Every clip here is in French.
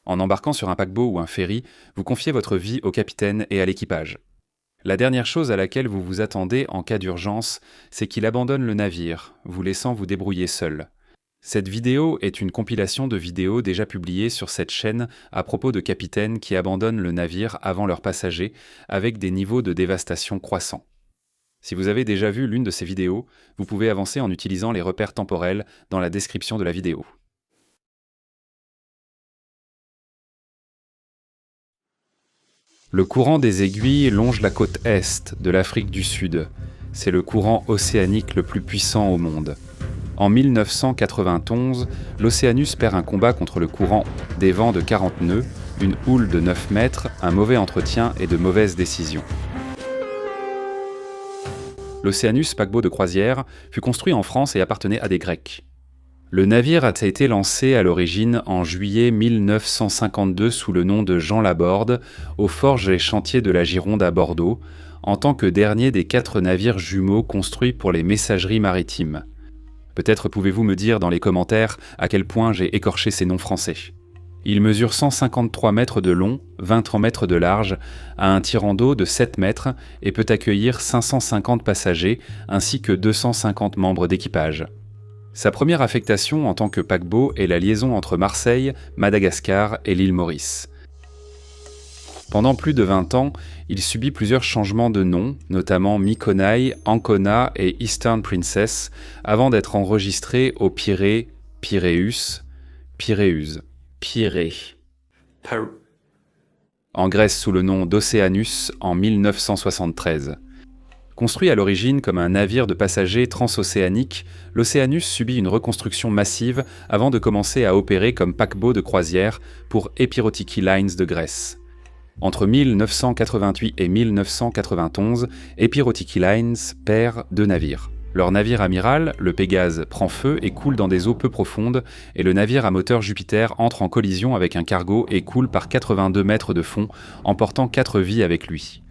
En embarquant sur un paquebot ou un ferry, vous confiez votre vie au capitaine et à l'équipage. La dernière chose à laquelle vous vous attendez en cas d'urgence, c'est qu'il abandonne le navire, vous laissant vous débrouiller seul. Cette vidéo est une compilation de vidéos déjà publiées sur cette chaîne à propos de capitaines qui abandonnent le navire avant leurs passagers, avec des niveaux de dévastation croissants. Si vous avez déjà vu l'une de ces vidéos, vous pouvez avancer en utilisant les repères temporels dans la description de la vidéo. Le courant des aiguilles longe la côte est de l'Afrique du Sud. C'est le courant océanique le plus puissant au monde. En 1991, l'Océanus perd un combat contre le courant, des vents de 40 nœuds, une houle de 9 mètres, un mauvais entretien et de mauvaises décisions. L'Océanus, paquebot de croisière, fut construit en France et appartenait à des Grecs. Le navire a été lancé à l'origine en juillet 1952 sous le nom de Jean Laborde, aux forges et chantiers de la Gironde à Bordeaux, en tant que dernier des 4 navires jumeaux construits pour les messageries maritimes. Peut-être pouvez-vous me dire dans les commentaires à quel point j'ai écorché ces noms français. Il mesure 153 mètres de long, 23 mètres de large, a un tirant d'eau de 7 mètres et peut accueillir 550 passagers ainsi que 250 membres d'équipage. Sa première affectation en tant que paquebot est la liaison entre Marseille, Madagascar et l'île Maurice. Pendant plus de 20 ans, il subit plusieurs changements de nom, notamment Mykonai, Ancona et Eastern Princess, avant d'être enregistré au Pirée, Piréus, en Grèce sous le nom d'Océanus en 1973. Construit à l'origine comme un navire de passagers transocéanique, l'Océanus subit une reconstruction massive avant de commencer à opérer comme paquebot de croisière pour Epirotiki Lines de Grèce. Entre 1988 et 1991, Epirotiki Lines perd 2 navires. Leur navire amiral, le Pégase, prend feu et coule dans des eaux peu profondes, et le navire à moteur Jupiter entre en collision avec un cargo et coule par 82 mètres de fond, emportant 4 vies avec lui.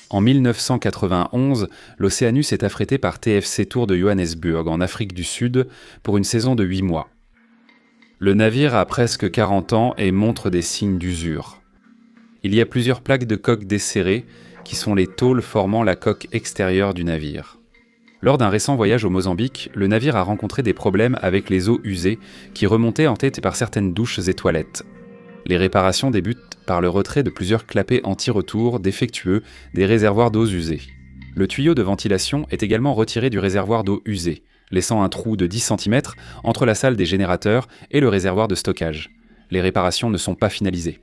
En 1991, l'Océanus est affrété par TFC Tour de Johannesburg, en Afrique du Sud, pour une saison de 8 mois. Le navire a presque 40 ans et montre des signes d'usure. Il y a plusieurs plaques de coque desserrées, qui sont les tôles formant la coque extérieure du navire. Lors d'un récent voyage au Mozambique, le navire a rencontré des problèmes avec les eaux usées, qui remontaient en tête par certaines douches et toilettes. Les réparations débutent par le retrait de plusieurs clapets anti-retour défectueux des réservoirs d'eau usés. Le tuyau de ventilation est également retiré du réservoir d'eau usée, laissant un trou de 10 cm entre la salle des générateurs et le réservoir de stockage. Les réparations ne sont pas finalisées.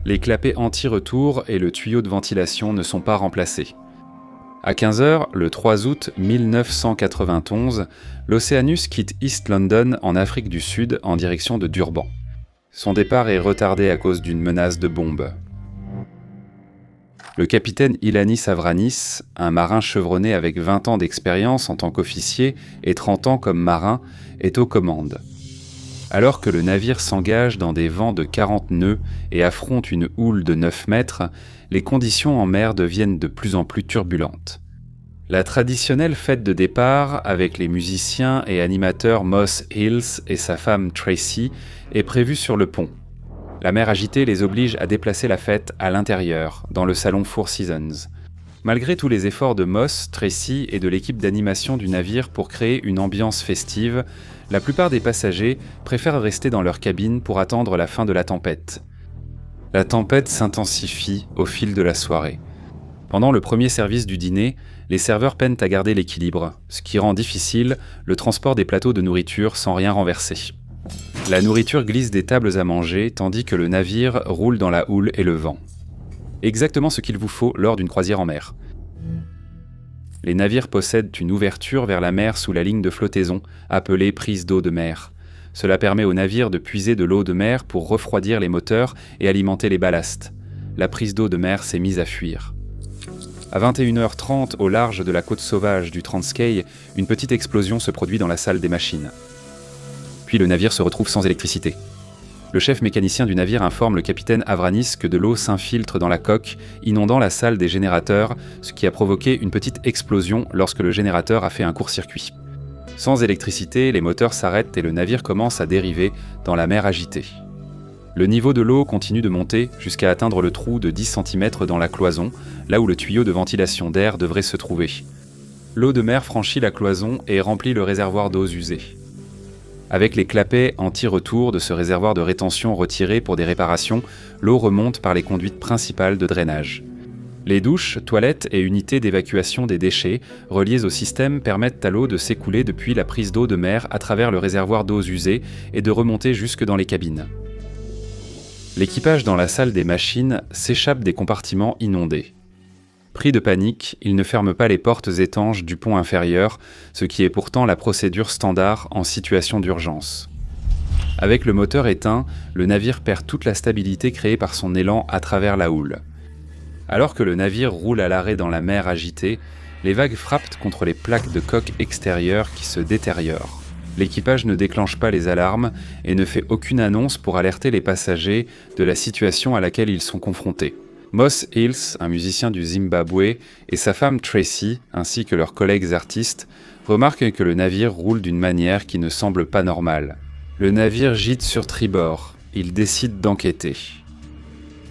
Les clapets anti-retour et le tuyau de ventilation ne sont pas remplacés. À 15h, le 3 août 1991, l'Océanus quitte East London en Afrique du Sud en direction de Durban. Son départ est retardé à cause d'une menace de bombe. Le capitaine Ilanis Avranis, un marin chevronné avec 20 ans d'expérience en tant qu'officier et 30 ans comme marin, est aux commandes. Alors que le navire s'engage dans des vents de 40 nœuds et affronte une houle de 9 mètres, les conditions en mer deviennent de plus en plus turbulentes. La traditionnelle fête de départ, avec les musiciens et animateurs Moss Hills et sa femme Tracy, est prévue sur le pont. La mer agitée les oblige à déplacer la fête à l'intérieur, dans le salon Four Seasons. Malgré tous les efforts de Moss, Tracy et de l'équipe d'animation du navire pour créer une ambiance festive, la plupart des passagers préfèrent rester dans leur cabine pour attendre la fin de la tempête. La tempête s'intensifie au fil de la soirée. Pendant le premier service du dîner, les serveurs peinent à garder l'équilibre, ce qui rend difficile le transport des plateaux de nourriture sans rien renverser. La nourriture glisse des tables à manger tandis que le navire roule dans la houle et le vent. Exactement ce qu'il vous faut lors d'une croisière en mer. Les navires possèdent une ouverture vers la mer sous la ligne de flottaison, appelée prise d'eau de mer. Cela permet aux navires de puiser de l'eau de mer pour refroidir les moteurs et alimenter les ballasts. La prise d'eau de mer s'est mise à fuir. À 21h30, au large de la côte sauvage du Transkei, une petite explosion se produit dans la salle des machines. Puis le navire se retrouve sans électricité. Le chef mécanicien du navire informe le capitaine Avranis que de l'eau s'infiltre dans la coque, inondant la salle des générateurs, ce qui a provoqué une petite explosion lorsque le générateur a fait un court-circuit. Sans électricité, les moteurs s'arrêtent et le navire commence à dériver dans la mer agitée. Le niveau de l'eau continue de monter jusqu'à atteindre le trou de 10 cm dans la cloison, là où le tuyau de ventilation d'air devrait se trouver. L'eau de mer franchit la cloison et remplit le réservoir d'eaux usées. Avec les clapets anti-retour de ce réservoir de rétention retiré pour des réparations, l'eau remonte par les conduites principales de drainage. Les douches, toilettes et unités d'évacuation des déchets reliées au système permettent à l'eau de s'écouler depuis la prise d'eau de mer à travers le réservoir d'eaux usées et de remonter jusque dans les cabines. L'équipage dans la salle des machines s'échappe des compartiments inondés. Pris de panique, il ne ferme pas les portes étanches du pont inférieur, ce qui est pourtant la procédure standard en situation d'urgence. Avec le moteur éteint, le navire perd toute la stabilité créée par son élan à travers la houle. Alors que le navire roule à l'arrêt dans la mer agitée, les vagues frappent contre les plaques de coque extérieures qui se détériorent. L'équipage ne déclenche pas les alarmes et ne fait aucune annonce pour alerter les passagers de la situation à laquelle ils sont confrontés. Moss Hills, un musicien du Zimbabwe, et sa femme Tracy, ainsi que leurs collègues artistes, remarquent que le navire roule d'une manière qui ne semble pas normale. Le navire gîte sur tribord. Ils décident d'enquêter.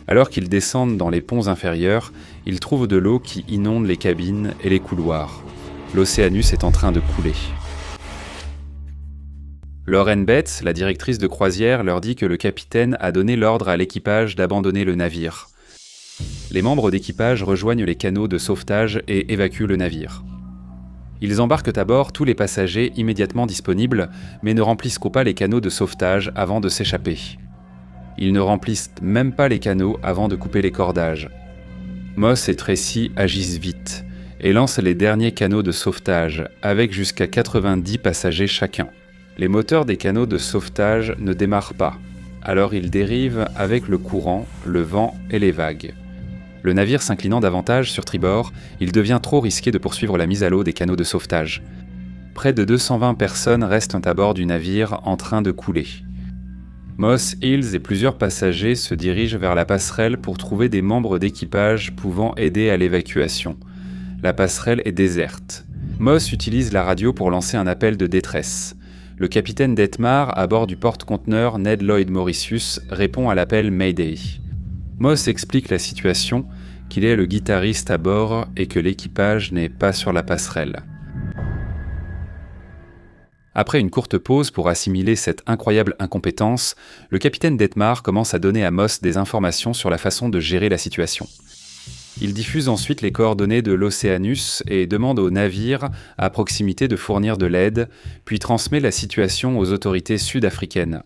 Alors qu'ils descendent dans les ponts inférieurs, ils trouvent de l'eau qui inonde les cabines et les couloirs. L'Oceanus est en train de couler. Lauren Betts, la directrice de croisière, leur dit que le capitaine a donné l'ordre à l'équipage d'abandonner le navire. Les membres d'équipage rejoignent les canots de sauvetage et évacuent le navire. Ils embarquent à bord tous les passagers immédiatement disponibles, mais ne remplissent pas les canots de sauvetage avant de s'échapper. Ils ne remplissent même pas les canots avant de couper les cordages. Moss et Tracy agissent vite et lancent les derniers canots de sauvetage, avec jusqu'à 90 passagers chacun. Les moteurs des canots de sauvetage ne démarrent pas, alors ils dérivent avec le courant, le vent et les vagues. Le navire s'inclinant davantage sur tribord, il devient trop risqué de poursuivre la mise à l'eau des canots de sauvetage. Près de 220 personnes restent à bord du navire en train de couler. Moss Hills et plusieurs passagers se dirigent vers la passerelle pour trouver des membres d'équipage pouvant aider à l'évacuation. La passerelle est déserte. Moss utilise la radio pour lancer un appel de détresse. Le capitaine Detmar, à bord du porte-conteneur Ned Lloyd Mauritius, répond à l'appel Mayday. Moss explique la situation, qu'il est le guitariste à bord et que l'équipage n'est pas sur la passerelle. Après une courte pause pour assimiler cette incroyable incompétence, le capitaine Detmar commence à donner à Moss des informations sur la façon de gérer la situation. Il diffuse ensuite les coordonnées de l'Oceanus et demande au navire à proximité de fournir de l'aide, puis transmet la situation aux autorités sud-africaines.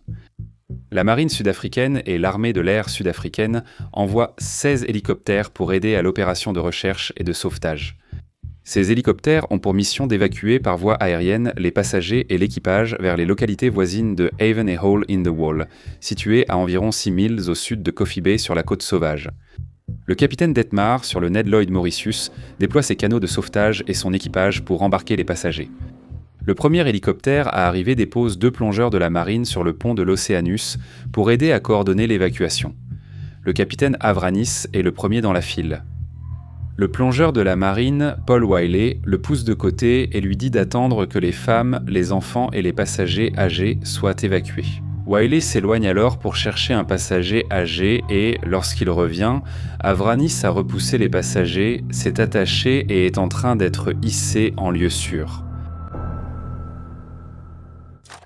La marine sud-africaine et l'armée de l'air sud-africaine envoient 16 hélicoptères pour aider à l'opération de recherche et de sauvetage. Ces hélicoptères ont pour mission d'évacuer par voie aérienne les passagers et l'équipage vers les localités voisines de Haven et Hole in the Wall, situées à environ 6 milles au sud de Coffee Bay sur la côte sauvage. Le capitaine Detmar, sur le Ned Lloyd Mauritius, déploie ses canots de sauvetage et son équipage pour embarquer les passagers. Le premier hélicoptère à arriver dépose 2 plongeurs de la marine sur le pont de l'Oceanus pour aider à coordonner l'évacuation. Le capitaine Avranis est le premier dans la file. Le plongeur de la marine, Paul Wiley, le pousse de côté et lui dit d'attendre que les femmes, les enfants et les passagers âgés soient évacués. Wiley s'éloigne alors pour chercher un passager âgé et, lorsqu'il revient, Avranis a repoussé les passagers, s'est attaché et est en train d'être hissé en lieu sûr.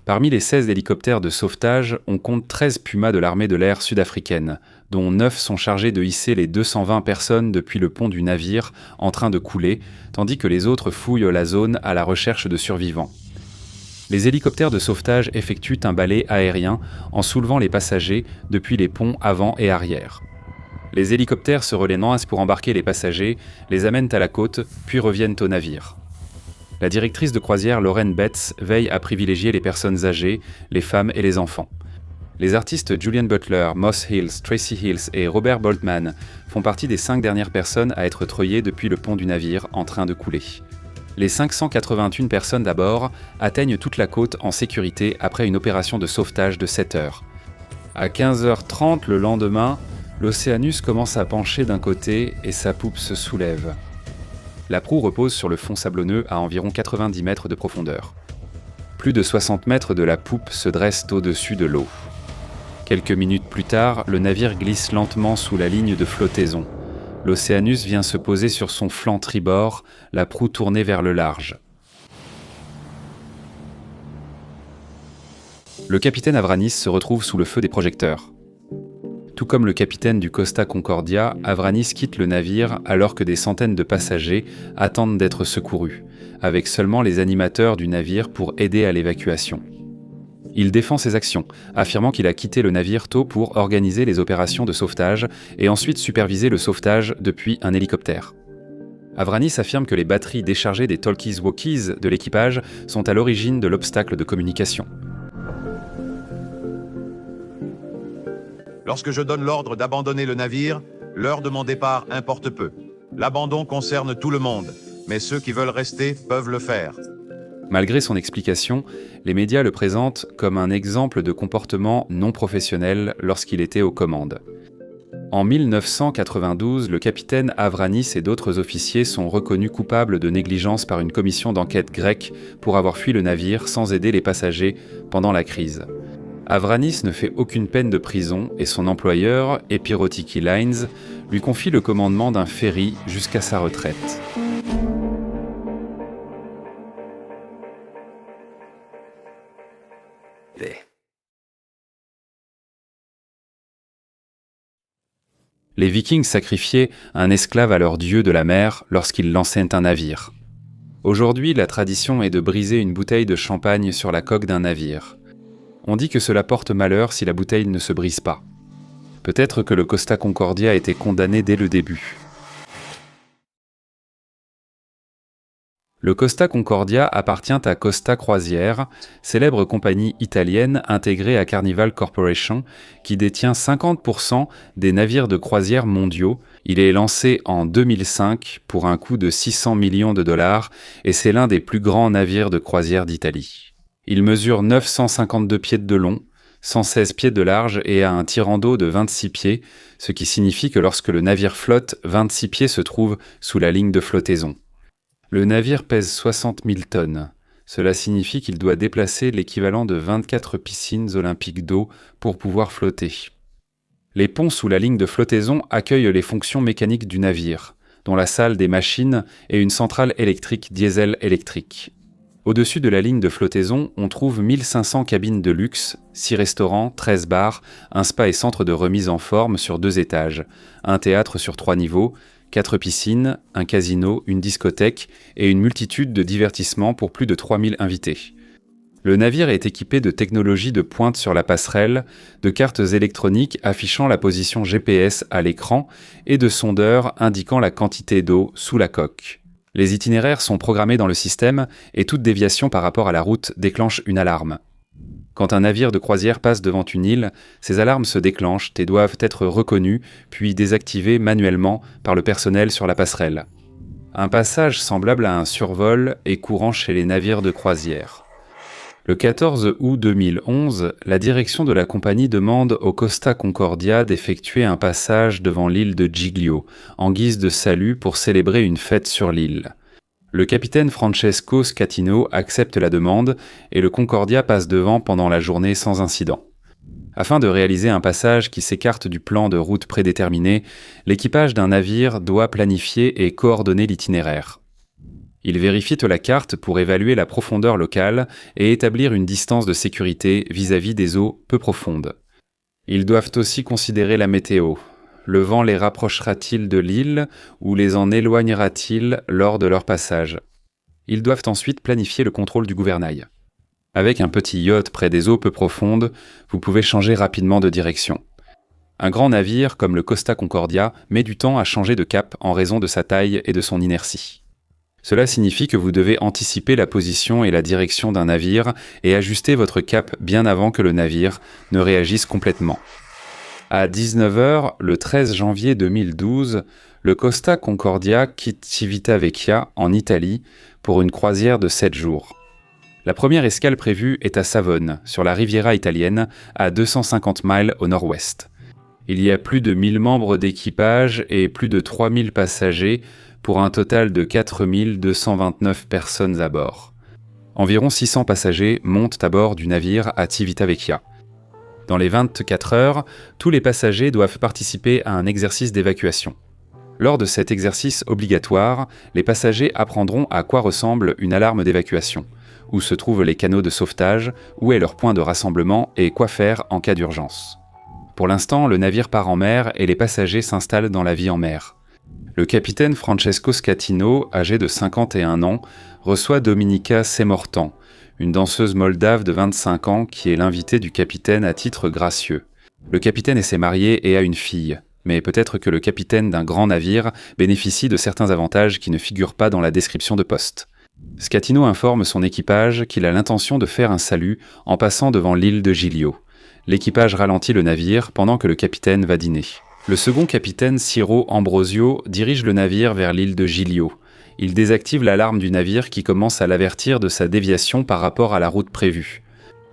Parmi les 16 hélicoptères de sauvetage, on compte 13 Pumas de l'armée de l'air sud-africaine, dont 9 sont chargés de hisser les 220 personnes depuis le pont du navire en train de couler, tandis que les autres fouillent la zone à la recherche de survivants. Les hélicoptères de sauvetage effectuent un balai aérien en soulevant les passagers depuis les ponts avant et arrière. Les hélicoptères se relaient pour embarquer les passagers, les amènent à la côte, puis reviennent au navire. La directrice de croisière Lauren Betts veille à privilégier les personnes âgées, les femmes et les enfants. Les artistes Julian Butler, Moss Hills, Tracy Hills et Robert Boltman font partie des 5 dernières personnes à être treuillées depuis le pont du navire en train de couler. Les 581 personnes d'abord atteignent toute la côte en sécurité après une opération de sauvetage de 7 heures. À 15h30 le lendemain, l'Oceanus commence à pencher d'un côté et sa poupe se soulève. La proue repose sur le fond sablonneux à environ 90 mètres de profondeur. Plus de 60 mètres de la poupe se dressent au-dessus de l'eau. Quelques minutes plus tard, le navire glisse lentement sous la ligne de flottaison. L'Océanus vient se poser sur son flanc tribord, la proue tournée vers le large. Le capitaine Avranis se retrouve sous le feu des projecteurs. Tout comme le capitaine du Costa Concordia, Avranis quitte le navire alors que des centaines de passagers attendent d'être secourus, avec seulement les animateurs du navire pour aider à l'évacuation. Il défend ses actions, affirmant qu'il a quitté le navire tôt pour organiser les opérations de sauvetage et ensuite superviser le sauvetage depuis un hélicoptère. Avranis affirme que les batteries déchargées des talkies-walkies de l'équipage sont à l'origine de l'obstacle de communication. Lorsque je donne l'ordre d'abandonner le navire, l'heure de mon départ importe peu. L'abandon concerne tout le monde, mais ceux qui veulent rester peuvent le faire. Malgré son explication, les médias le présentent comme un exemple de comportement non professionnel lorsqu'il était aux commandes. En 1992, le capitaine Avranis et d'autres officiers sont reconnus coupables de négligence par une commission d'enquête grecque pour avoir fui le navire sans aider les passagers pendant la crise. Avranis ne fait aucune peine de prison et son employeur, Epirotiki Lines, lui confie le commandement d'un ferry jusqu'à sa retraite. Les Vikings sacrifiaient un esclave à leur dieu de la mer lorsqu'ils lançaient un navire. Aujourd'hui, la tradition est de briser une bouteille de champagne sur la coque d'un navire. On dit que cela porte malheur si la bouteille ne se brise pas. Peut-être que le Costa Concordia a été condamné dès le début. Le Costa Concordia appartient à Costa Croisières, célèbre compagnie italienne intégrée à Carnival Corporation, qui détient 50% des navires de croisière mondiaux. Il est lancé en 2005 pour un coût de 600 millions de dollars et c'est l'un des plus grands navires de croisière d'Italie. Il mesure 952 pieds de long, 116 pieds de large et a un tirant d'eau de 26 pieds, ce qui signifie que lorsque le navire flotte, 26 pieds se trouvent sous la ligne de flottaison. Le navire pèse 60 000 tonnes. Cela signifie qu'il doit déplacer l'équivalent de 24 piscines olympiques d'eau pour pouvoir flotter. Les ponts sous la ligne de flottaison accueillent les fonctions mécaniques du navire, dont la salle des machines et une centrale électrique diesel-électrique. Au-dessus de la ligne de flottaison, on trouve 1500 cabines de luxe, 6 restaurants, 13 bars, un spa et centre de remise en forme sur 2 étages, un théâtre sur 3 niveaux, 4 piscines, un casino, une discothèque et une multitude de divertissements pour plus de 3000 invités. Le navire est équipé de technologies de pointe sur la passerelle, de cartes électroniques affichant la position GPS à l'écran et de sondeurs indiquant la quantité d'eau sous la coque. Les itinéraires sont programmés dans le système et toute déviation par rapport à la route déclenche une alarme. Quand un navire de croisière passe devant une île, ces alarmes se déclenchent et doivent être reconnues puis désactivées manuellement par le personnel sur la passerelle. Un passage semblable à un survol est courant chez les navires de croisière. Le 14 août 2011, la direction de la compagnie demande au Costa Concordia d'effectuer un passage devant l'île de Giglio, en guise de salut pour célébrer une fête sur l'île. Le capitaine Francesco Scatino accepte la demande et le Concordia passe devant pendant la journée sans incident. Afin de réaliser un passage qui s'écarte du plan de route prédéterminé, l'équipage d'un navire doit planifier et coordonner l'itinéraire. Il vérifie la carte pour évaluer la profondeur locale et établir une distance de sécurité vis-à-vis des eaux peu profondes. Ils doivent aussi considérer la météo. Le vent les rapprochera-t-il de l'île ou les en éloignera-t-il lors de leur passage? Ils doivent ensuite planifier le contrôle du gouvernail. Avec un petit yacht près des eaux peu profondes, vous pouvez changer rapidement de direction. Un grand navire comme le Costa Concordia met du temps à changer de cap en raison de sa taille et de son inertie. Cela signifie que vous devez anticiper la position et la direction d'un navire et ajuster votre cap bien avant que le navire ne réagisse complètement. À 19h, le 13 janvier 2012, le Costa Concordia quitte Civitavecchia, en Italie, pour une croisière de 7 jours. La première escale prévue est à Savone, sur la Riviera italienne, à 250 miles au nord-ouest. Il y a plus de 1000 membres d'équipage et plus de 3000 passagers, pour un total de 4229 personnes à bord. Environ 600 passagers montent à bord du navire à Civitavecchia. Dans les 24 heures, tous les passagers doivent participer à un exercice d'évacuation. Lors de cet exercice obligatoire, les passagers apprendront à quoi ressemble une alarme d'évacuation, où se trouvent les canaux de sauvetage, où est leur point de rassemblement et quoi faire en cas d'urgence. Pour l'instant, le navire part en mer et les passagers s'installent dans la vie en mer. Le capitaine Francesco Scatino, âgé de 51 ans, reçoit Dominika Semortan, une danseuse moldave de 25 ans qui est l'invitée du capitaine à titre gracieux. Le capitaine s'est marié et a une fille, mais peut-être que le capitaine d'un grand navire bénéficie de certains avantages qui ne figurent pas dans la description de poste. Scatino informe son équipage qu'il a l'intention de faire un salut en passant devant l'île de Giglio. L'équipage ralentit le navire pendant que le capitaine va dîner. Le second capitaine Ciro Ambrosio dirige le navire vers l'île de Giglio. Il désactive l'alarme du navire qui commence à l'avertir de sa déviation par rapport à la route prévue.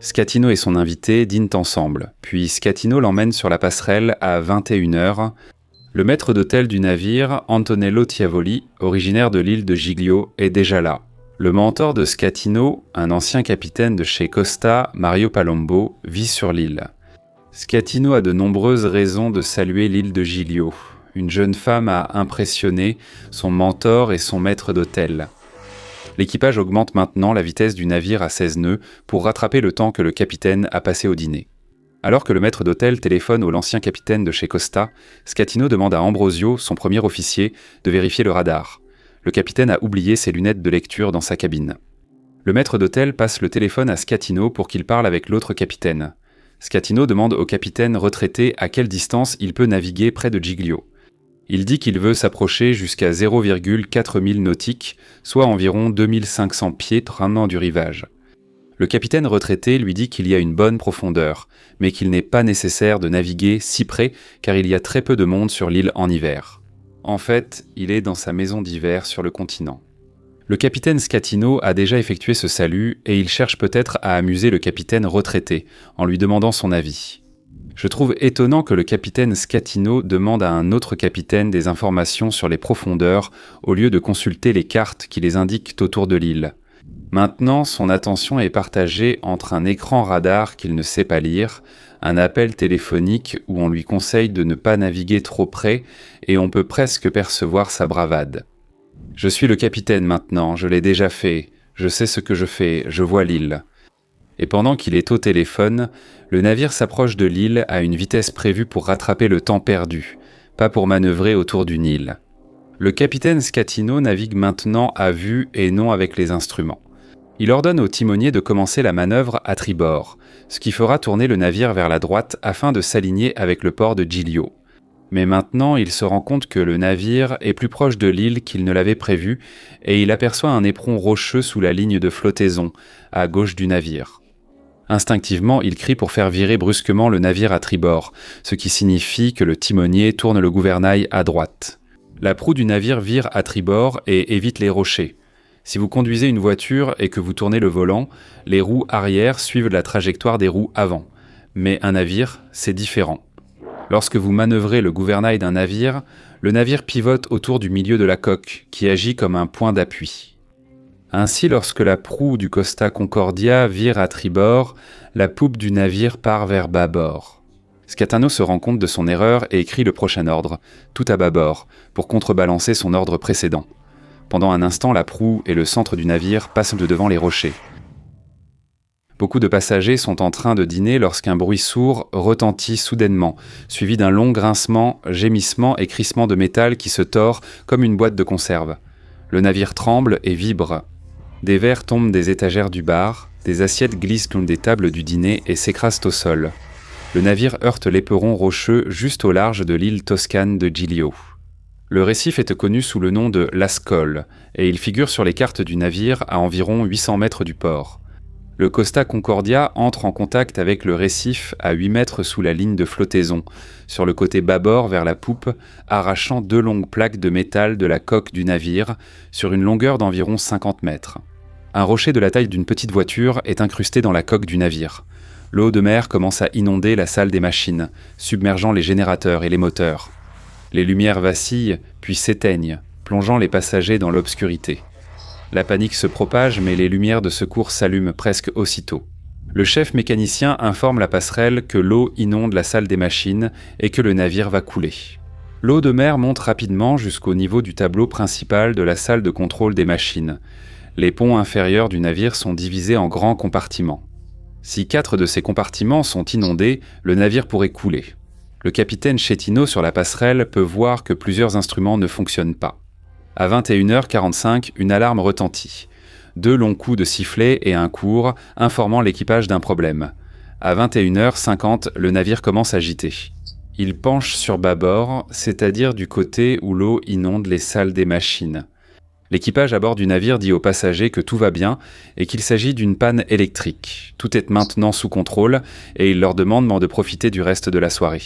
Scatino et son invité dînent ensemble, puis Scatino l'emmène sur la passerelle à 21h. Le maître d'hôtel du navire, Antonello Tiavoli, originaire de l'île de Giglio, est déjà là. Le mentor de Scatino, un ancien capitaine de chez Costa, Mario Palombo, vit sur l'île. Scatino a de nombreuses raisons de saluer l'île de Giglio. Une jeune femme a impressionné son mentor et son maître d'hôtel. L'équipage augmente maintenant la vitesse du navire à 16 nœuds pour rattraper le temps que le capitaine a passé au dîner. Alors que le maître d'hôtel téléphone à l'ancien capitaine de chez Costa, Scatino demande à Ambrosio, son premier officier, de vérifier le radar. Le capitaine a oublié ses lunettes de lecture dans sa cabine. Le maître d'hôtel passe le téléphone à Scatino pour qu'il parle avec l'autre capitaine. Scatino demande au capitaine retraité à quelle distance il peut naviguer près de Giglio. Il dit qu'il veut s'approcher jusqu'à 0,4 milles nautiques, soit environ 2500 pieds tramenant du rivage. Le capitaine retraité lui dit qu'il y a une bonne profondeur, mais qu'il n'est pas nécessaire de naviguer si près car il y a très peu de monde sur l'île en hiver. En fait, il est dans sa maison d'hiver sur le continent. Le capitaine Scatino a déjà effectué ce salut et il cherche peut-être à amuser le capitaine retraité en lui demandant son avis. Je trouve étonnant que le capitaine Scatino demande à un autre capitaine des informations sur les profondeurs au lieu de consulter les cartes qui les indiquent autour de l'île. Maintenant, son attention est partagée entre un écran radar qu'il ne sait pas lire, un appel téléphonique où on lui conseille de ne pas naviguer trop près et on peut presque percevoir sa bravade. « Je suis le capitaine maintenant, je l'ai déjà fait, je sais ce que je fais, je vois l'île. » Et pendant qu'il est au téléphone, le navire s'approche de l'île à une vitesse prévue pour rattraper le temps perdu, pas pour manœuvrer autour d'une île. Le capitaine Scatino navigue maintenant à vue et non avec les instruments. Il ordonne au timonier de commencer la manœuvre à tribord, ce qui fera tourner le navire vers la droite afin de s'aligner avec le port de Giglio. Mais maintenant, il se rend compte que le navire est plus proche de l'île qu'il ne l'avait prévu et il aperçoit un éperon rocheux sous la ligne de flottaison, à gauche du navire. Instinctivement, il crie pour faire virer brusquement le navire à tribord, ce qui signifie que le timonier tourne le gouvernail à droite. La proue du navire vire à tribord et évite les rochers. Si vous conduisez une voiture et que vous tournez le volant, les roues arrière suivent la trajectoire des roues avant. Mais un navire, c'est différent. Lorsque vous manœuvrez le gouvernail d'un navire, le navire pivote autour du milieu de la coque, qui agit comme un point d'appui. Ainsi, lorsque la proue du Costa Concordia vire à tribord, la poupe du navire part vers bâbord. Scatino se rend compte de son erreur et écrit le prochain ordre, tout à bâbord, pour contrebalancer son ordre précédent. Pendant un instant, la proue et le centre du navire passent de devant les rochers. Beaucoup de passagers sont en train de dîner lorsqu'un bruit sourd retentit soudainement, suivi d'un long grincement, gémissement et crissement de métal qui se tord comme une boîte de conserve. Le navire tremble et vibre. Des verres tombent des étagères du bar, des assiettes glissent contre des tables du dîner et s'écrasent au sol. Le navire heurte l'éperon rocheux juste au large de l'île toscane de Giglio. Le récif est connu sous le nom de Lascole, et il figure sur les cartes du navire à environ 800 mètres du port. Le Costa Concordia entre en contact avec le récif à 8 mètres sous la ligne de flottaison, sur le côté bâbord vers la poupe, arrachant 2 longues plaques de métal de la coque du navire sur une longueur d'environ 50 mètres. Un rocher de la taille d'une petite voiture est incrusté dans la coque du navire. L'eau de mer commence à inonder la salle des machines, submergeant les générateurs et les moteurs. Les lumières vacillent, puis s'éteignent, plongeant les passagers dans l'obscurité. La panique se propage, mais les lumières de secours s'allument presque aussitôt. Le chef mécanicien informe la passerelle que l'eau inonde la salle des machines et que le navire va couler. L'eau de mer monte rapidement jusqu'au niveau du tableau principal de la salle de contrôle des machines. Les ponts inférieurs du navire sont divisés en grands compartiments. Si 4 de ces compartiments sont inondés, le navire pourrait couler. Le capitaine Schettino sur la passerelle peut voir que plusieurs instruments ne fonctionnent pas. À 21h45, une alarme retentit. 2 longs coups de sifflet et un court, informant l'équipage d'un problème. À 21h50, le navire commence à agiter. Il penche sur bâbord, c'est-à-dire du côté où l'eau inonde les salles des machines. L'équipage à bord du navire dit aux passagers que tout va bien et qu'il s'agit d'une panne électrique. Tout est maintenant sous contrôle et il leur demande de profiter du reste de la soirée.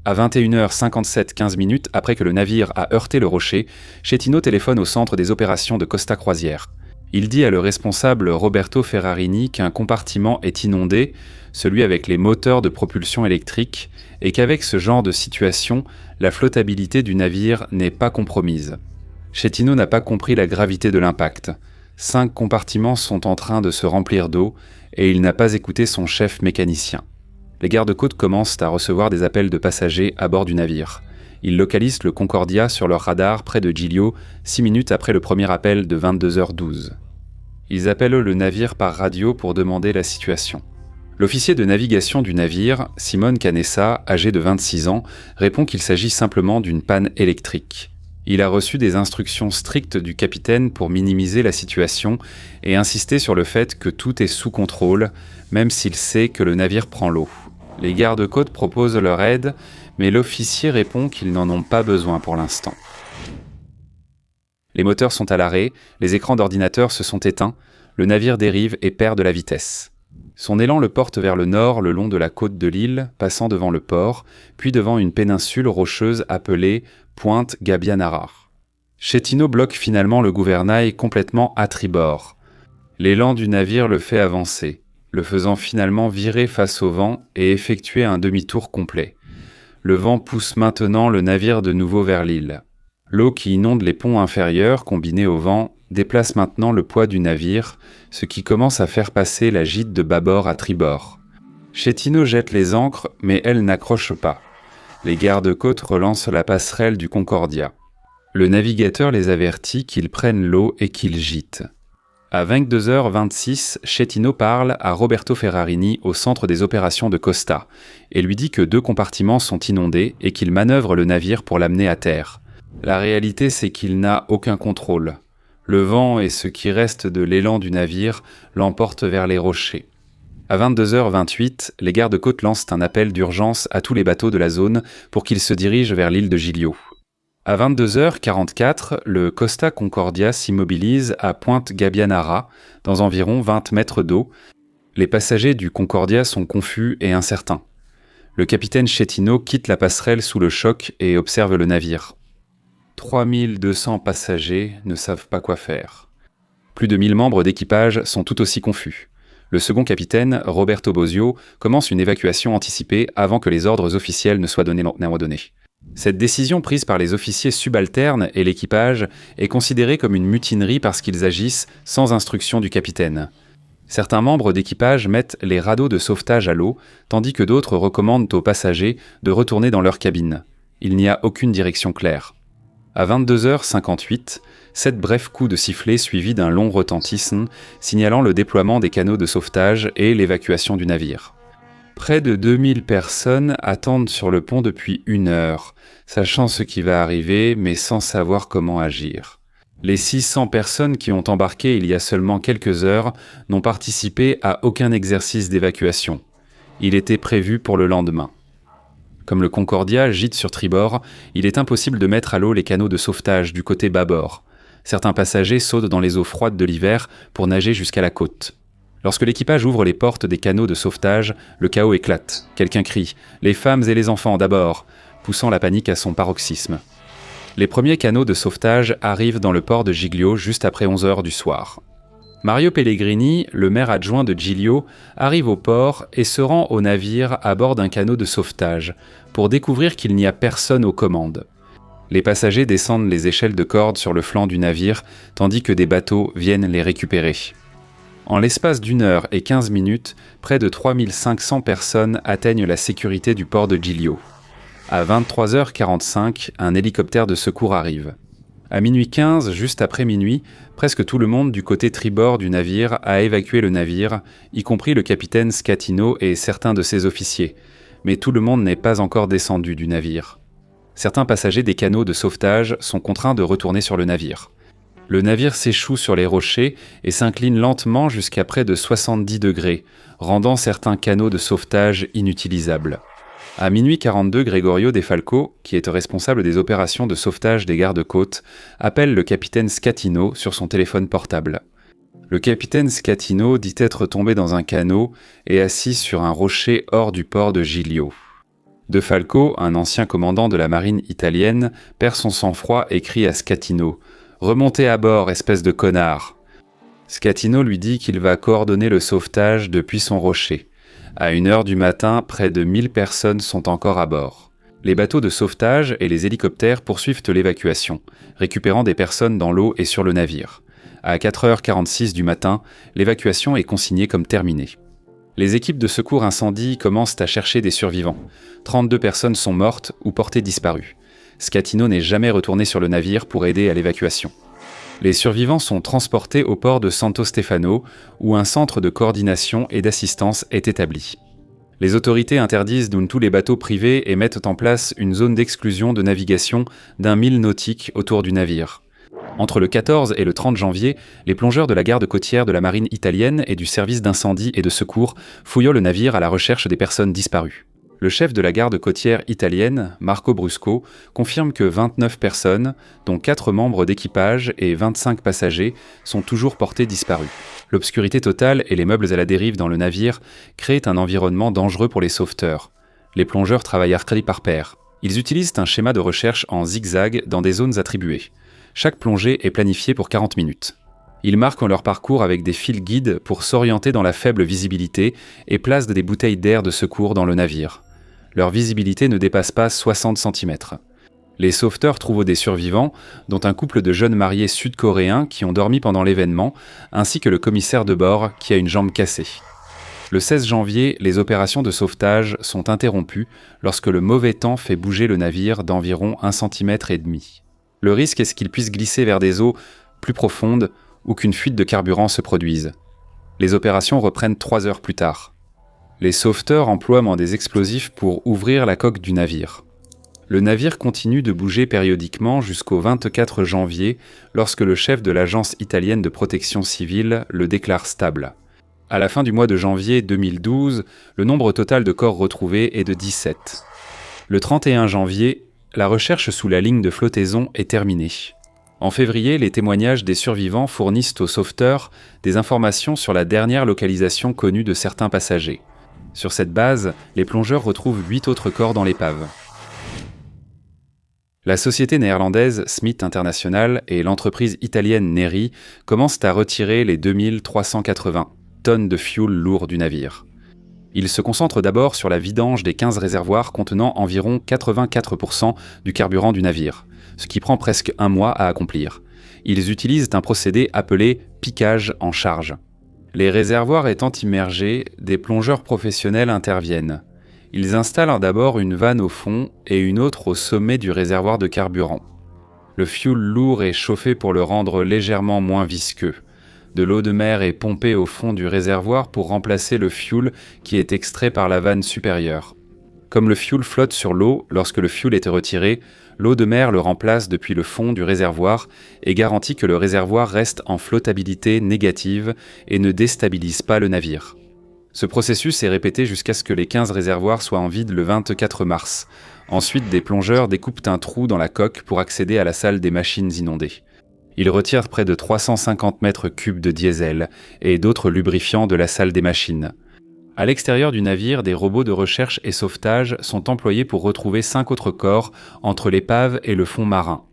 À 21h57, 15 minutes après que le navire a heurté le rocher, Schettino téléphone au centre des opérations de Costa Croisière. Il dit à le responsable Roberto Ferrarini qu'un compartiment est inondé, celui avec les moteurs de propulsion électrique, et qu'avec ce genre de situation, la flottabilité du navire n'est pas compromise. Schettino n'a pas compris la gravité de l'impact. 5 compartiments sont en train de se remplir d'eau et il n'a pas écouté son chef mécanicien. Les gardes-côtes commencent à recevoir des appels de passagers à bord du navire. Ils localisent le Concordia sur leur radar près de Giglio 6 minutes après le premier appel de 22h12. Ils appellent le navire par radio pour demander la situation. L'officier de navigation du navire, Simone Canessa, âgé de 26 ans, répond qu'il s'agit simplement d'une panne électrique. Il a reçu des instructions strictes du capitaine pour minimiser la situation et insister sur le fait que tout est sous contrôle, même s'il sait que le navire prend l'eau. Les gardes-côtes proposent leur aide, mais l'officier répond qu'ils n'en ont pas besoin pour l'instant. Les moteurs sont à l'arrêt, les écrans d'ordinateur se sont éteints, le navire dérive et perd de la vitesse. Son élan le porte vers le nord le long de la côte de l'île, passant devant le port, puis devant une péninsule rocheuse appelée Pointe Gabbianara. Schettino bloque finalement le gouvernail complètement à tribord. L'élan du navire le fait avancer, le faisant finalement virer face au vent et effectuer un demi-tour complet. Le vent pousse maintenant le navire de nouveau vers l'île. L'eau qui inonde les ponts inférieurs, combinée au vent, déplace maintenant le poids du navire, ce qui commence à faire passer la gîte de bâbord à tribord. Schettino jette les ancres, mais elles n'accrochent pas. Les gardes-côtes relancent la passerelle du Concordia. Le navigateur les avertit qu'ils prennent l'eau et qu'ils gîtent. À 22h26, Schettino parle à Roberto Ferrarini au centre des opérations de Costa et lui dit que 2 compartiments sont inondés et qu'il manœuvre le navire pour l'amener à terre. La réalité, c'est qu'il n'a aucun contrôle. Le vent et ce qui reste de l'élan du navire l'emportent vers les rochers. À 22h28, les gardes-côtes lancent un appel d'urgence à tous les bateaux de la zone pour qu'ils se dirigent vers l'île de Giglio. À 22h44, le Costa Concordia s'immobilise à Pointe Gabbianara, dans environ 20 mètres d'eau. Les passagers du Concordia sont confus et incertains. Le capitaine Schettino quitte la passerelle sous le choc et observe le navire. 3200 passagers ne savent pas quoi faire. Plus de 1000 membres d'équipage sont tout aussi confus. Le second capitaine, Roberto Bosio, commence une évacuation anticipée avant que les ordres officiels ne soient donnés. Cette décision prise par les officiers subalternes et l'équipage est considérée comme une mutinerie parce qu'ils agissent sans instruction du capitaine. Certains membres d'équipage mettent les radeaux de sauvetage à l'eau, tandis que d'autres recommandent aux passagers de retourner dans leur cabine. Il n'y a aucune direction claire. À 22h58, 7 brefs coups de sifflet suivis d'un long retentissement signalant le déploiement des canaux de sauvetage et l'évacuation du navire. Près de 2000 personnes attendent sur le pont depuis 1 heure, sachant ce qui va arriver mais sans savoir comment agir. Les 600 personnes qui ont embarqué il y a seulement quelques heures n'ont participé à aucun exercice d'évacuation. Il était prévu pour le lendemain. Comme le Concordia gîte sur tribord, il est impossible de mettre à l'eau les canaux de sauvetage du côté bâbord. Certains passagers sautent dans les eaux froides de l'hiver pour nager jusqu'à la côte. Lorsque l'équipage ouvre les portes des canaux de sauvetage, le chaos éclate. Quelqu'un crie « Les femmes et les enfants d'abord !» poussant la panique à son paroxysme. Les premiers canaux de sauvetage arrivent dans le port de Giglio juste après 11h du soir. Mario Pellegrini, le maire adjoint de Giglio, arrive au port et se rend au navire à bord d'un canot de sauvetage pour découvrir qu'il n'y a personne aux commandes. Les passagers descendent les échelles de corde sur le flanc du navire, tandis que des bateaux viennent les récupérer. En l'espace d'1 heure et 15 minutes, près de 3500 personnes atteignent la sécurité du port de Giglio. À 23h45, un hélicoptère de secours arrive. À minuit 15, juste après minuit, presque tout le monde du côté tribord du navire a évacué le navire, y compris le capitaine Scatino et certains de ses officiers. Mais tout le monde n'est pas encore descendu du navire. Certains passagers des canots de sauvetage sont contraints de retourner sur le navire. Le navire s'échoue sur les rochers et s'incline lentement jusqu'à près de 70 degrés, rendant certains canots de sauvetage inutilisables. À minuit 42, Gregorio De Falco, qui est responsable des opérations de sauvetage des gardes-côtes, appelle le capitaine Scatino sur son téléphone portable. Le capitaine Scatino dit être tombé dans un canot et assis sur un rocher hors du port de Giglio. De Falco, un ancien commandant de la marine italienne, perd son sang-froid et crie à Scatino « Remontez à bord, espèce de connard !» Scatino lui dit qu'il va coordonner le sauvetage depuis son rocher. À 1 heure du matin, près de 1000 personnes sont encore à bord. Les bateaux de sauvetage et les hélicoptères poursuivent l'évacuation, récupérant des personnes dans l'eau et sur le navire. À 4h46 du matin, l'évacuation est consignée comme terminée. Les équipes de secours incendie commencent à chercher des survivants. 32 personnes sont mortes ou portées disparues. Scatino n'est jamais retourné sur le navire pour aider à l'évacuation. Les survivants sont transportés au port de Santo Stefano, où un centre de coordination et d'assistance est établi. Les autorités interdisent donc tous les bateaux privés et mettent en place une zone d'exclusion de navigation d'1 mille nautique autour du navire. Entre le 14 et le 30 janvier, les plongeurs de la garde côtière de la marine italienne et du service d'incendie et de secours fouillent le navire à la recherche des personnes disparues. Le chef de la garde côtière italienne, Marco Brusco, confirme que 29 personnes, dont 4 membres d'équipage et 25 passagers, sont toujours portés disparus. L'obscurité totale et les meubles à la dérive dans le navire créent un environnement dangereux pour les sauveteurs. Les plongeurs travaillent arcrés par paire. Ils utilisent un schéma de recherche en zigzag dans des zones attribuées. Chaque plongée est planifiée pour 40 minutes. Ils marquent leur parcours avec des fils guides pour s'orienter dans la faible visibilité et placent des bouteilles d'air de secours dans le navire. Leur visibilité ne dépasse pas 60 cm. Les sauveteurs trouvent des survivants, dont un couple de jeunes mariés sud-coréens qui ont dormi pendant l'événement, ainsi que le commissaire de bord qui a une jambe cassée. Le 16 janvier, les opérations de sauvetage sont interrompues lorsque le mauvais temps fait bouger le navire d'environ 1,5 cm. Le risque est qu'il puisse glisser vers des eaux plus profondes ou qu'une fuite de carburant se produise. Les opérations reprennent 3 heures plus tard. Les sauveteurs emploient des explosifs pour ouvrir la coque du navire. Le navire continue de bouger périodiquement jusqu'au 24 janvier, lorsque le chef de l'agence italienne de protection civile le déclare stable. À la fin du mois de janvier 2012, le nombre total de corps retrouvés est de 17. Le 31 janvier, la recherche sous la ligne de flottaison est terminée. En février, les témoignages des survivants fournissent aux sauveteurs des informations sur la dernière localisation connue de certains passagers. Sur cette base, les plongeurs retrouvent 8 autres corps dans l'épave. La société néerlandaise Smith International et l'entreprise italienne Neri commencent à retirer les 2380 tonnes de fioul lourd du navire. Ils se concentrent d'abord sur la vidange des 15 réservoirs contenant environ 84% du carburant du navire, ce qui prend presque 1 mois à accomplir. Ils utilisent un procédé appelé « piquage en charge ». Les réservoirs étant immergés, des plongeurs professionnels interviennent. Ils installent d'abord une vanne au fond et une autre au sommet du réservoir de carburant. Le fioul lourd est chauffé pour le rendre légèrement moins visqueux. De l'eau de mer est pompée au fond du réservoir pour remplacer le fioul qui est extrait par la vanne supérieure. Comme le fioul flotte sur l'eau lorsque le fioul est retiré, l'eau de mer le remplace depuis le fond du réservoir et garantit que le réservoir reste en flottabilité négative et ne déstabilise pas le navire. Ce processus est répété jusqu'à ce que les 15 réservoirs soient en vide le 24 mars. Ensuite, des plongeurs découpent un trou dans la coque pour accéder à la salle des machines inondées. Ils retirent près de 350 mètres cubes de diesel et d'autres lubrifiants de la salle des machines. À l'extérieur du navire, des robots de recherche et sauvetage sont employés pour retrouver 5 autres corps entre l'épave et le fond marin.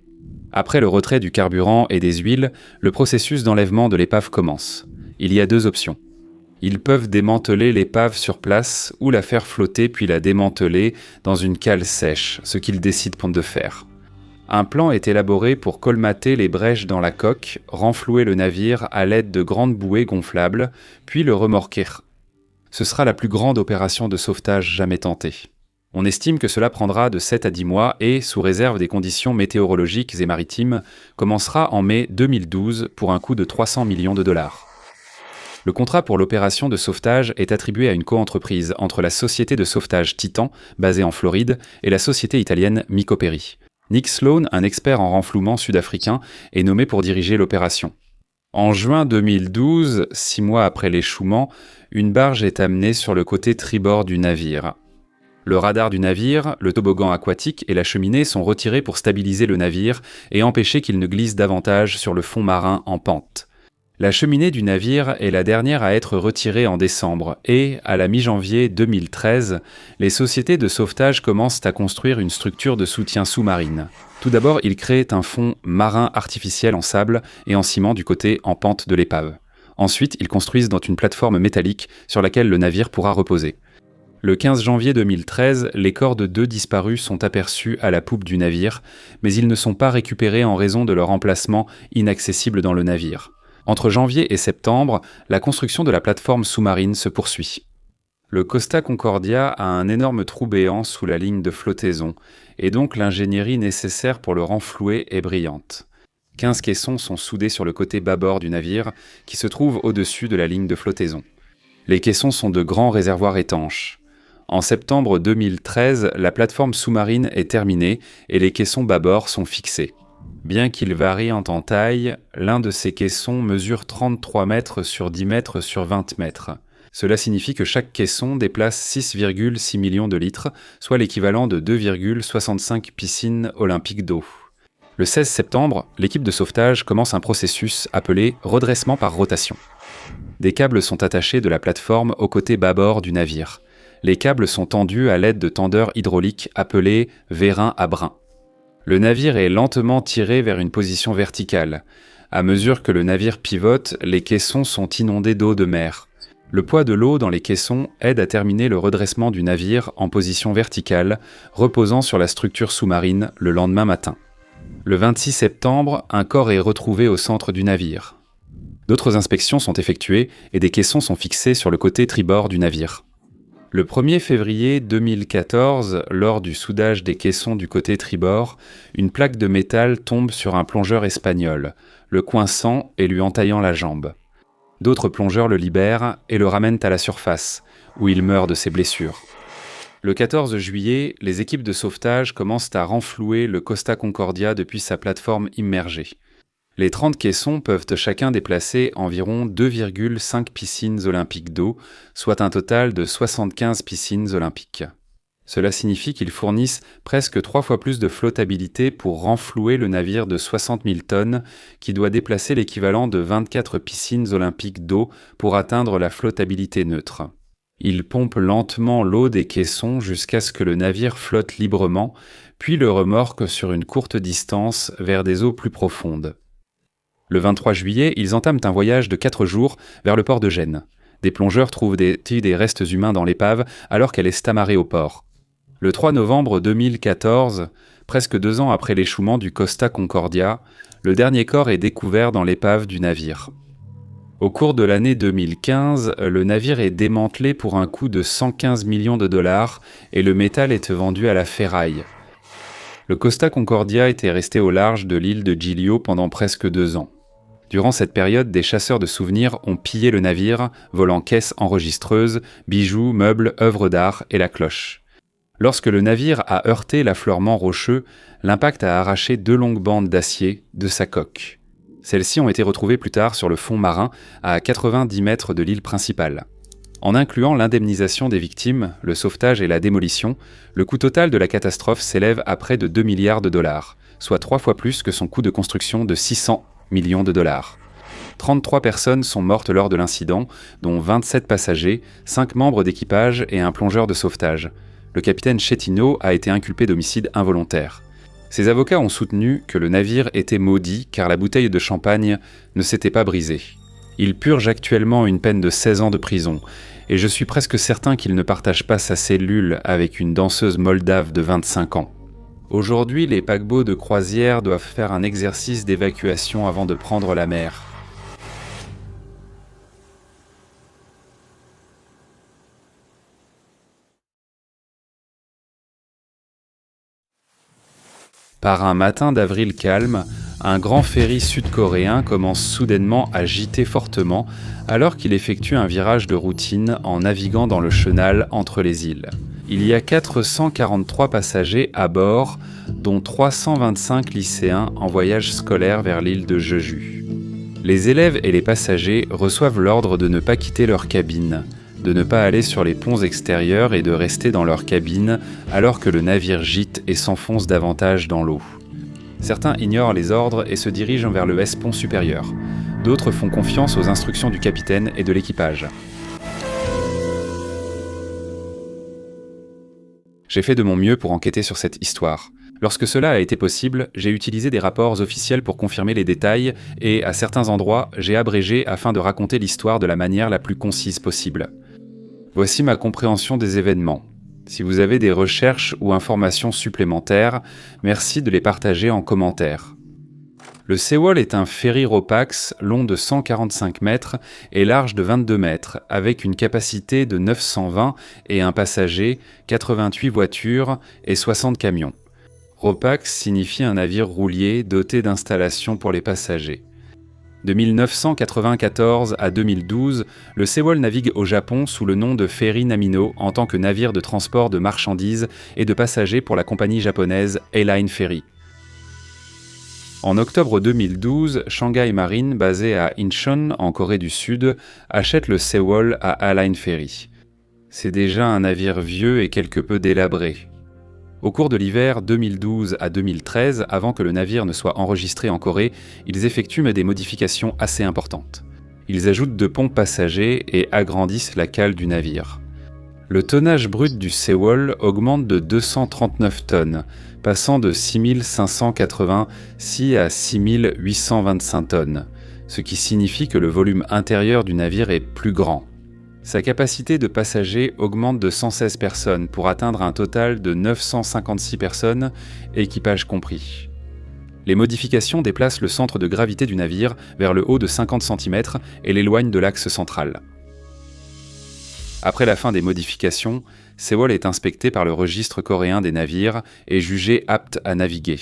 Après le retrait du carburant et des huiles, le processus d'enlèvement de l'épave commence. Il y a 2 options. Ils peuvent démanteler l'épave sur place ou la faire flotter puis la démanteler dans une cale sèche, ce qu'ils décident de faire. Un plan est élaboré pour colmater les brèches dans la coque, renflouer le navire à l'aide de grandes bouées gonflables, puis le remorquer. Ce sera la plus grande opération de sauvetage jamais tentée. On estime que cela prendra de 7 à 10 mois et, sous réserve des conditions météorologiques et maritimes, commencera en mai 2012 pour un coût de 300 millions de dollars. Le contrat pour l'opération de sauvetage est attribué à une coentreprise entre la société de sauvetage Titan, basée en Floride, et la société italienne Micoperi. Nick Sloan, un expert en renflouement sud-africain, est nommé pour diriger l'opération. En juin 2012, 6 mois après l'échouement, une barge est amenée sur le côté tribord du navire. Le radar du navire, le toboggan aquatique et la cheminée sont retirés pour stabiliser le navire et empêcher qu'il ne glisse davantage sur le fond marin en pente. La cheminée du navire est la dernière à être retirée en décembre et, à la mi-janvier 2013, les sociétés de sauvetage commencent à construire une structure de soutien sous-marine. Tout d'abord, ils créent un fond marin artificiel en sable et en ciment du côté en pente de l'épave. Ensuite, ils construisent dans une plateforme métallique sur laquelle le navire pourra reposer. Le 15 janvier 2013, les corps de 2 disparus sont aperçus à la poupe du navire, mais ils ne sont pas récupérés en raison de leur emplacement inaccessible dans le navire. Entre janvier et septembre, la construction de la plateforme sous-marine se poursuit. Le Costa Concordia a un énorme trou béant sous la ligne de flottaison, et donc l'ingénierie nécessaire pour le renflouer est brillante. 15 caissons sont soudés sur le côté bâbord du navire, qui se trouve au-dessus de la ligne de flottaison. Les caissons sont de grands réservoirs étanches. En septembre 2013, la plateforme sous-marine est terminée et les caissons bâbord sont fixés. Bien qu'ils varient en taille, l'un de ces caissons mesure 33 mètres sur 10 mètres sur 20 mètres. Cela signifie que chaque caisson déplace 6,6 millions de litres, soit l'équivalent de 2,65 piscines olympiques d'eau. Le 16 septembre, l'équipe de sauvetage commence un processus appelé redressement par rotation. Des câbles sont attachés de la plateforme au côté bâbord du navire. Les câbles sont tendus à l'aide de tendeurs hydrauliques appelés vérins à brin. Le navire est lentement tiré vers une position verticale. À mesure que le navire pivote, les caissons sont inondés d'eau de mer. Le poids de l'eau dans les caissons aide à terminer le redressement du navire en position verticale, reposant sur la structure sous-marine le lendemain matin. Le 26 septembre, un corps est retrouvé au centre du navire. D'autres inspections sont effectuées et des caissons sont fixés sur le côté tribord du navire. Le 1er février 2014, lors du soudage des caissons du côté tribord, une plaque de métal tombe sur un plongeur espagnol, le coinçant et lui entaillant la jambe. D'autres plongeurs le libèrent et le ramènent à la surface, où il meurt de ses blessures. Le 14 juillet, les équipes de sauvetage commencent à renflouer le Costa Concordia depuis sa plateforme immergée. Les 30 caissons peuvent chacun déplacer environ 2,5 piscines olympiques d'eau, soit un total de 75 piscines olympiques. Cela signifie qu'ils fournissent presque 3 fois plus de flottabilité pour renflouer le navire de 60 000 tonnes qui doit déplacer l'équivalent de 24 piscines olympiques d'eau pour atteindre la flottabilité neutre. Ils pompent lentement l'eau des caissons jusqu'à ce que le navire flotte librement, puis le remorquent sur une courte distance vers des eaux plus profondes. Le 23 juillet, ils entament un voyage de 4 jours vers le port de Gênes. Des plongeurs trouvent des restes humains dans l'épave alors qu'elle est amarrée au port. Le 3 novembre 2014, presque 2 ans après l'échouement du Costa Concordia, le dernier corps est découvert dans l'épave du navire. Au cours de l'année 2015, le navire est démantelé pour un coût de 115 millions de dollars et le métal est vendu à la ferraille. Le Costa Concordia était resté au large de l'île de Giglio pendant presque 2 ans. Durant cette période, des chasseurs de souvenirs ont pillé le navire, volant caisses enregistreuses, bijoux, meubles, œuvres d'art et la cloche. Lorsque le navire a heurté l'affleurement rocheux, l'impact a arraché 2 longues bandes d'acier de sa coque. Celles-ci ont été retrouvées plus tard sur le fond marin, à 90 mètres de l'île principale. En incluant l'indemnisation des victimes, le sauvetage et la démolition, le coût total de la catastrophe s'élève à près de 2 milliards de dollars, soit 3 fois plus que son coût de construction de 600 millions de dollars. 33 personnes sont mortes lors de l'incident, dont 27 passagers, 5 membres d'équipage et un plongeur de sauvetage. Le capitaine Schettino a été inculpé d'homicide involontaire. Ses avocats ont soutenu que le navire était maudit car la bouteille de champagne ne s'était pas brisée. Il purge actuellement une peine de 16 ans de prison, et je suis presque certain qu'il ne partage pas sa cellule avec une danseuse moldave de 25 ans. Aujourd'hui, les paquebots de croisière doivent faire un exercice d'évacuation avant de prendre la mer. Par un matin d'avril calme, un grand ferry sud-coréen commence soudainement à gîter fortement alors qu'il effectue un virage de routine en naviguant dans le chenal entre les îles. Il y a 443 passagers à bord, dont 325 lycéens en voyage scolaire vers l'île de Jeju. Les élèves et les passagers reçoivent l'ordre de ne pas quitter leur cabine, de ne pas aller sur les ponts extérieurs et de rester dans leur cabine alors que le navire gîte et s'enfonce davantage dans l'eau. Certains ignorent les ordres et se dirigent vers le S-pont supérieur. D'autres font confiance aux instructions du capitaine et de l'équipage. J'ai fait de mon mieux pour enquêter sur cette histoire. Lorsque cela a été possible, j'ai utilisé des rapports officiels pour confirmer les détails et, à certains endroits, j'ai abrégé afin de raconter l'histoire de la manière la plus concise possible. Voici ma compréhension des événements. Si vous avez des recherches ou informations supplémentaires, merci de les partager en commentaire. Le Sewol est un ferry Ro-Pax long de 145 mètres et large de 22 mètres, avec une capacité de 920 et un passager, 88 voitures et 60 camions. Ro-Pax signifie un navire roulier doté d'installations pour les passagers. De 1994 à 2012, le Sewol navigue au Japon sous le nom de Ferry Namino en tant que navire de transport de marchandises et de passagers pour la compagnie japonaise A-Line Ferry. En octobre 2012, Shanghai Marine, basée à Incheon, en Corée du Sud, achète le Sewol à A-Line Ferry. C'est déjà un navire vieux et quelque peu délabré. Au cours de l'hiver 2012 à 2013, avant que le navire ne soit enregistré en Corée, ils effectuent des modifications assez importantes. Ils ajoutent 2 ponts passagers et agrandissent la cale du navire. Le tonnage brut du Sewol augmente de 239 tonnes, passant de 6586 à 6825 tonnes, ce qui signifie que le volume intérieur du navire est plus grand. Sa capacité de passagers augmente de 116 personnes pour atteindre un total de 956 personnes, équipage compris. Les modifications déplacent le centre de gravité du navire vers le haut de 50 cm et l'éloignent de l'axe central. Après la fin des modifications, Sewol est inspecté par le registre coréen des navires et jugé apte à naviguer.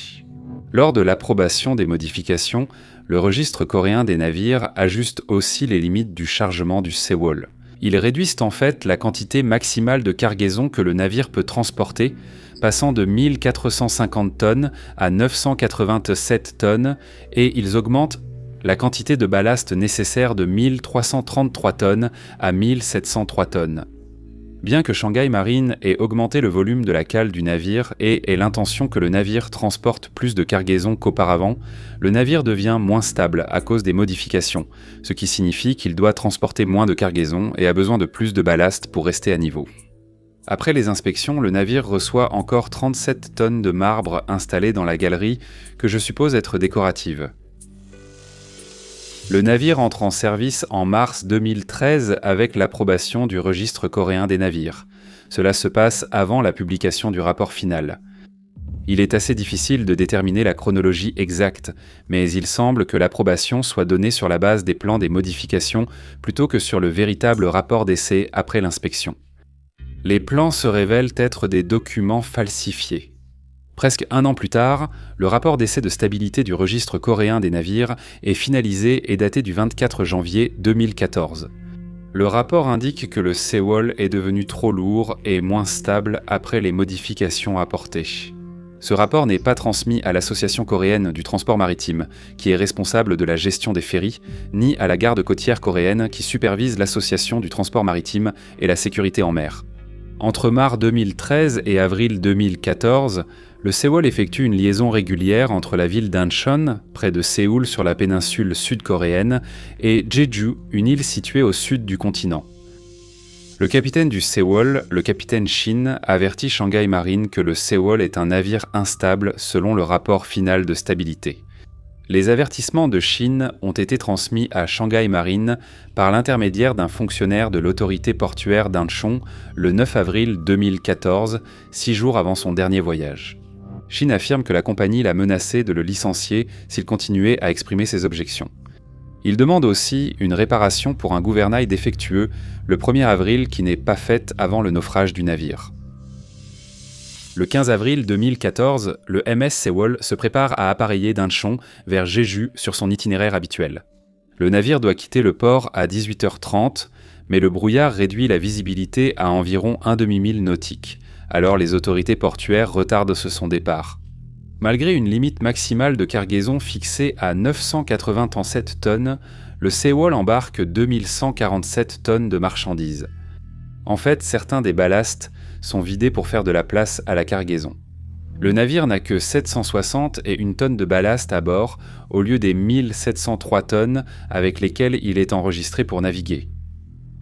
Lors de l'approbation des modifications, le registre coréen des navires ajuste aussi les limites du chargement du Sewol. Ils réduisent en fait la quantité maximale de cargaison que le navire peut transporter, passant de 1450 tonnes à 987 tonnes, et ils augmentent la quantité de ballast nécessaire de 1333 tonnes à 1703 tonnes. Bien que Shanghai Marine ait augmenté le volume de la cale du navire et ait l'intention que le navire transporte plus de cargaison qu'auparavant, le navire devient moins stable à cause des modifications, ce qui signifie qu'il doit transporter moins de cargaison et a besoin de plus de ballast pour rester à niveau. Après les inspections, le navire reçoit encore 37 tonnes de marbre installées dans la galerie que je suppose être décorative. Le navire entre en service en mars 2013 avec l'approbation du registre coréen des navires. Cela se passe avant la publication du rapport final. Il est assez difficile de déterminer la chronologie exacte, mais il semble que l'approbation soit donnée sur la base des plans des modifications plutôt que sur le véritable rapport d'essai après l'inspection. Les plans se révèlent être des documents falsifiés. Presque un an plus tard, le rapport d'essai de stabilité du registre coréen des navires est finalisé et daté du 24 janvier 2014. Le rapport indique que le Sewol est devenu trop lourd et moins stable après les modifications apportées. Ce rapport n'est pas transmis à l'Association coréenne du transport maritime, qui est responsable de la gestion des ferries, ni à la garde côtière coréenne qui supervise l'Association du transport maritime et la sécurité en mer. Entre mars 2013 et avril 2014, le Sewol effectue une liaison régulière entre la ville d'Incheon, près de Séoul sur la péninsule sud-coréenne, et Jeju, une île située au sud du continent. Le capitaine du Sewol, le capitaine Shin, avertit Shanghai Marine que le Sewol est un navire instable selon le rapport final de stabilité. Les avertissements de Shin ont été transmis à Shanghai Marine par l'intermédiaire d'un fonctionnaire de l'autorité portuaire d'Incheon le 9 avril 2014, 6 jours avant son dernier voyage. Shin affirme que la compagnie l'a menacé de le licencier s'il continuait à exprimer ses objections. Il demande aussi une réparation pour un gouvernail défectueux le 1er avril qui n'est pas faite avant le naufrage du navire. Le 15 avril 2014, le MS Sewol se prépare à appareiller d'Incheon vers Jeju sur son itinéraire habituel. Le navire doit quitter le port à 18h30, mais le brouillard réduit la visibilité à environ un demi-mille nautique. Alors les autorités portuaires retardent son départ. Malgré une limite maximale de cargaison fixée à 987 tonnes, le Sewol embarque 2147 tonnes de marchandises. En fait, certains des ballasts sont vidés pour faire de la place à la cargaison. Le navire n'a que 760 et 1 tonne de ballast à bord, au lieu des 1703 tonnes avec lesquelles il est enregistré pour naviguer.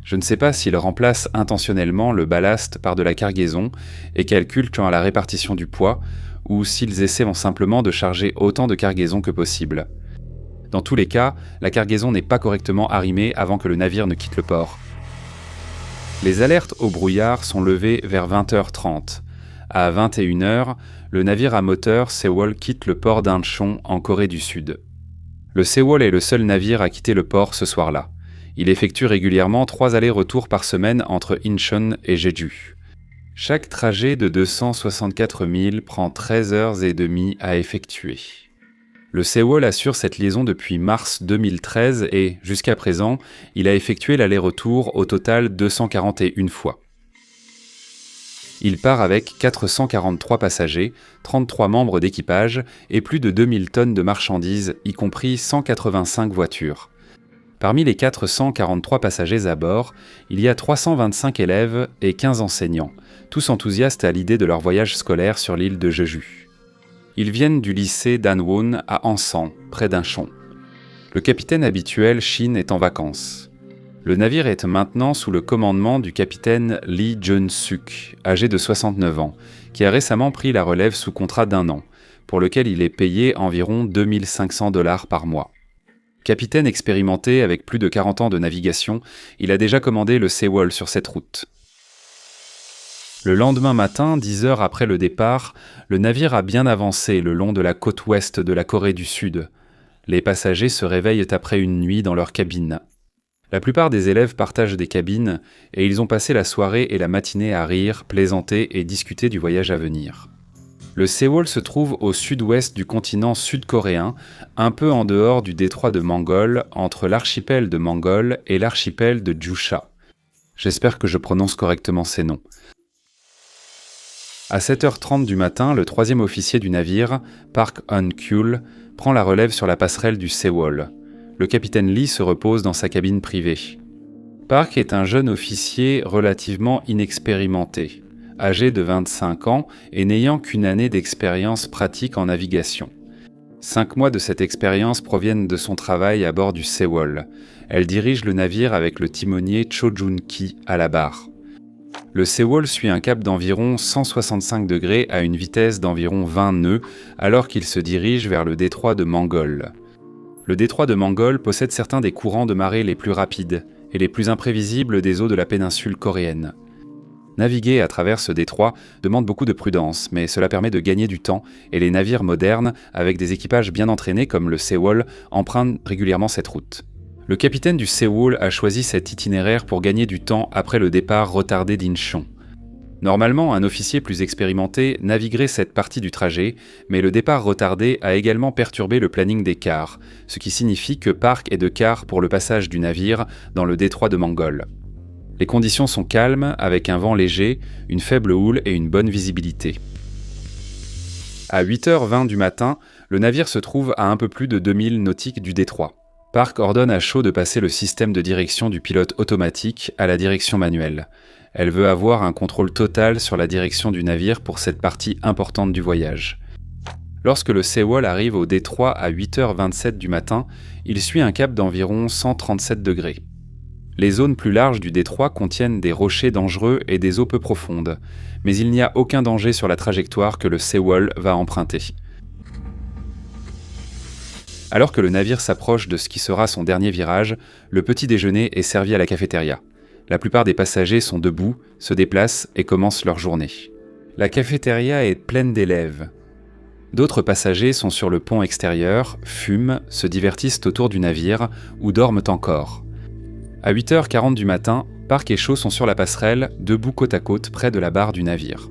Je ne sais pas s'il remplace intentionnellement le ballast par de la cargaison et calcule quant à la répartition du poids, ou s'ils essaient simplement de charger autant de cargaison que possible. Dans tous les cas, la cargaison n'est pas correctement arrimée avant que le navire ne quitte le port. Les alertes au brouillard sont levées vers 20h30. À 21h, le navire à moteur Sewol quitte le port d'Incheon en Corée du Sud. Le Sewol est le seul navire à quitter le port ce soir-là. Il effectue régulièrement 3 allers-retours par semaine entre Incheon et Jeju. Chaque trajet de 264 milles prend 13h30 à effectuer. Le Sewol assure cette liaison depuis mars 2013 et, jusqu'à présent, il a effectué l'aller-retour au total 241 fois. Il part avec 443 passagers, 33 membres d'équipage et plus de 2000 tonnes de marchandises, y compris 185 voitures. Parmi les 443 passagers à bord, il y a 325 élèves et 15 enseignants, tous enthousiastes à l'idée de leur voyage scolaire sur l'île de Jeju. Ils viennent du lycée d'Anwon à Ansan, près d'Incheon. Le capitaine habituel, Shin, est en vacances. Le navire est maintenant sous le commandement du capitaine Lee Jun-suk, âgé de 69 ans, qui a récemment pris la relève sous contrat d'1 an, pour lequel il est payé environ $2500 par mois. Capitaine expérimenté avec plus de 40 ans de navigation, il a déjà commandé le Sewol sur cette route. Le lendemain matin, 10 heures après le départ, le navire a bien avancé le long de la côte ouest de la Corée du Sud. Les passagers se réveillent après une nuit dans leur cabine. La plupart des élèves partagent des cabines et ils ont passé la soirée et la matinée à rire, plaisanter et discuter du voyage à venir. Le Sewol se trouve au sud-ouest du continent sud-coréen, un peu en dehors du détroit de Mongol, entre l'archipel de Mongol et l'archipel de Jusha. J'espère que je prononce correctement ces noms. À 7h30 du matin, le 3e officier du navire, Park Eun-kyul, prend la relève sur la passerelle du Sewol. Le capitaine Lee se repose dans sa cabine privée. Park est un jeune officier relativement inexpérimenté, âgé de 25 ans et n'ayant qu'une année d'expérience pratique en navigation. 5 mois de cette expérience proviennent de son travail à bord du Sewol. Elle dirige le navire avec le timonier Cho Jun-ki à la barre. Le Sewol suit un cap d'environ 165 degrés à une vitesse d'environ 20 nœuds alors qu'il se dirige vers le détroit de Mongol. Le détroit de Mongol possède certains des courants de marée les plus rapides et les plus imprévisibles des eaux de la péninsule coréenne. Naviguer à travers ce détroit demande beaucoup de prudence, mais cela permet de gagner du temps et les navires modernes, avec des équipages bien entraînés comme le Sewol, empruntent régulièrement cette route. Le capitaine du Sewol a choisi cet itinéraire pour gagner du temps après le départ retardé d'Incheon. Normalement, un officier plus expérimenté naviguerait cette partie du trajet, mais le départ retardé a également perturbé le planning des quarts, ce qui signifie que Park est de quart pour le passage du navire dans le détroit de Mongol. Les conditions sont calmes, avec un vent léger, une faible houle et une bonne visibilité. À 8h20 du matin, le navire se trouve à un peu plus de 2000 nautiques du détroit. Park ordonne à Cho de passer le système de direction du pilote automatique à la direction manuelle. Elle veut avoir un contrôle total sur la direction du navire pour cette partie importante du voyage. Lorsque le Sewol arrive au détroit à 8h27 du matin, il suit un cap d'environ 137 degrés. Les zones plus larges du détroit contiennent des rochers dangereux et des eaux peu profondes, mais il n'y a aucun danger sur la trajectoire que le Sewol va emprunter. Alors que le navire s'approche de ce qui sera son dernier virage, le petit déjeuner est servi à la cafétéria. La plupart des passagers sont debout, se déplacent et commencent leur journée. La cafétéria est pleine d'élèves. D'autres passagers sont sur le pont extérieur, fument, se divertissent autour du navire ou dorment encore. À 8h40 du matin, Park et Shaw sont sur la passerelle, debout côte à côte près de la barre du navire.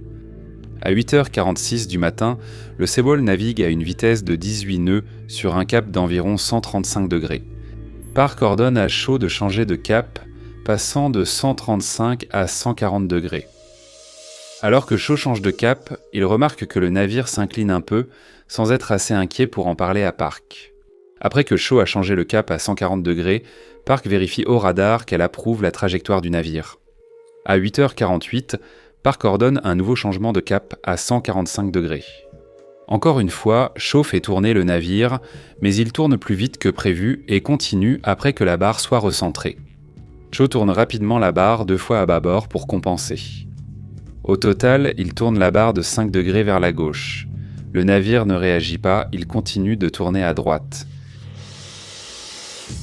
À 8h46 du matin, le Sewol navigue à une vitesse de 18 nœuds sur un cap d'environ 135 degrés. Park ordonne à Shaw de changer de cap, passant de 135 à 140 degrés. Alors que Shaw change de cap, il remarque que le navire s'incline un peu, sans être assez inquiet pour en parler à Park. Après que Shaw a changé le cap à 140 degrés, Park vérifie au radar qu'elle approuve la trajectoire du navire. À 8h48, Park ordonne un nouveau changement de cap à 145 degrés. Encore une fois, Shaw fait tourner le navire, mais il tourne plus vite que prévu et continue après que la barre soit recentrée. Shaw tourne rapidement la barre 2 fois à bâbord pour compenser. Au total, il tourne la barre de 5 degrés vers la gauche. Le navire ne réagit pas, il continue de tourner à droite.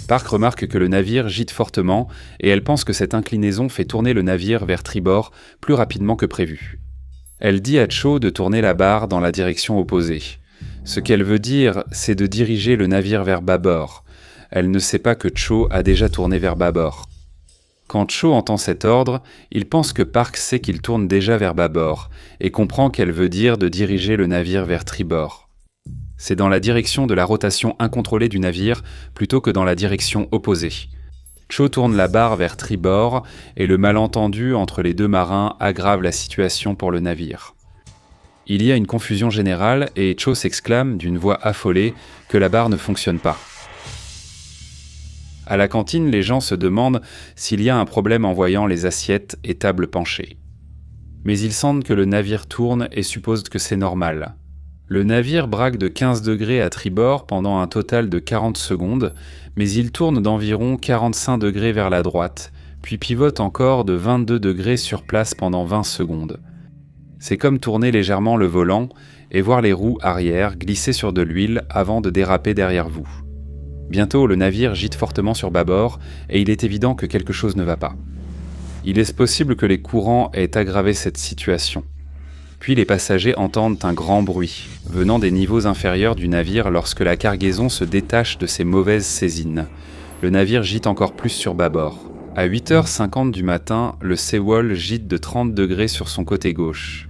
Park remarque que le navire gîte fortement et elle pense que cette inclinaison fait tourner le navire vers tribord plus rapidement que prévu. Elle dit à Shaw de tourner la barre dans la direction opposée. Ce qu'elle veut dire, c'est de diriger le navire vers bâbord. Elle ne sait pas que Shaw a déjà tourné vers bâbord. Quand Shaw entend cet ordre, il pense que Park sait qu'il tourne déjà vers bâbord et comprend qu'elle veut dire de diriger le navire vers tribord. C'est dans la direction de la rotation incontrôlée du navire plutôt que dans la direction opposée. Shaw tourne la barre vers tribord et le malentendu entre les deux marins aggrave la situation pour le navire. Il y a une confusion générale et Shaw s'exclame d'une voix affolée que la barre ne fonctionne pas. À la cantine, les gens se demandent s'il y a un problème en voyant les assiettes et tables penchées. Mais ils sentent que le navire tourne et supposent que c'est normal. Le navire braque de 15 degrés à tribord pendant un total de 40 secondes, mais il tourne d'environ 45 degrés vers la droite, puis pivote encore de 22 degrés sur place pendant 20 secondes. C'est comme tourner légèrement le volant et voir les roues arrière glisser sur de l'huile avant de déraper derrière vous. Bientôt, le navire gîte fortement sur bâbord et il est évident que quelque chose ne va pas. Il est possible que les courants aient aggravé cette situation. Puis les passagers entendent un grand bruit, venant des niveaux inférieurs du navire lorsque la cargaison se détache de ses mauvaises saisines. Le navire gîte encore plus sur bâbord. À 8h50 du matin, le Sewol gîte de 30 degrés sur son côté gauche.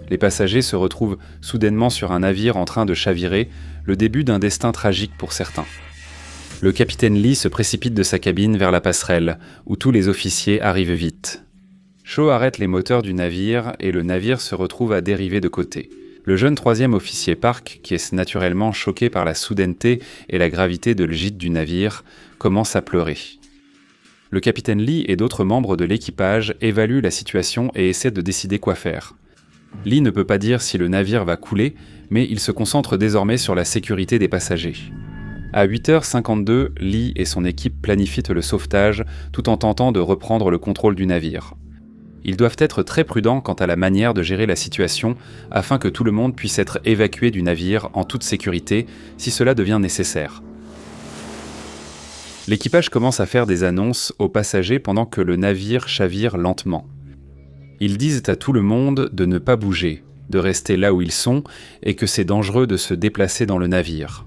Les passagers se retrouvent soudainement sur un navire en train de chavirer, le début d'un destin tragique pour certains. Le capitaine Lee se précipite de sa cabine vers la passerelle, où tous les officiers arrivent vite. Shaw arrête les moteurs du navire et le navire se retrouve à dériver de côté. Le jeune 3e officier Park, qui est naturellement choqué par la soudaineté et la gravité de le gîte du navire, commence à pleurer. Le capitaine Lee et d'autres membres de l'équipage évaluent la situation et essaient de décider quoi faire. Lee ne peut pas dire si le navire va couler, mais il se concentre désormais sur la sécurité des passagers. À 8h52, Lee et son équipe planifient le sauvetage tout en tentant de reprendre le contrôle du navire. Ils doivent être très prudents quant à la manière de gérer la situation afin que tout le monde puisse être évacué du navire en toute sécurité si cela devient nécessaire. L'équipage commence à faire des annonces aux passagers pendant que le navire chavire lentement. Ils disent à tout le monde de ne pas bouger, de rester là où ils sont et que c'est dangereux de se déplacer dans le navire.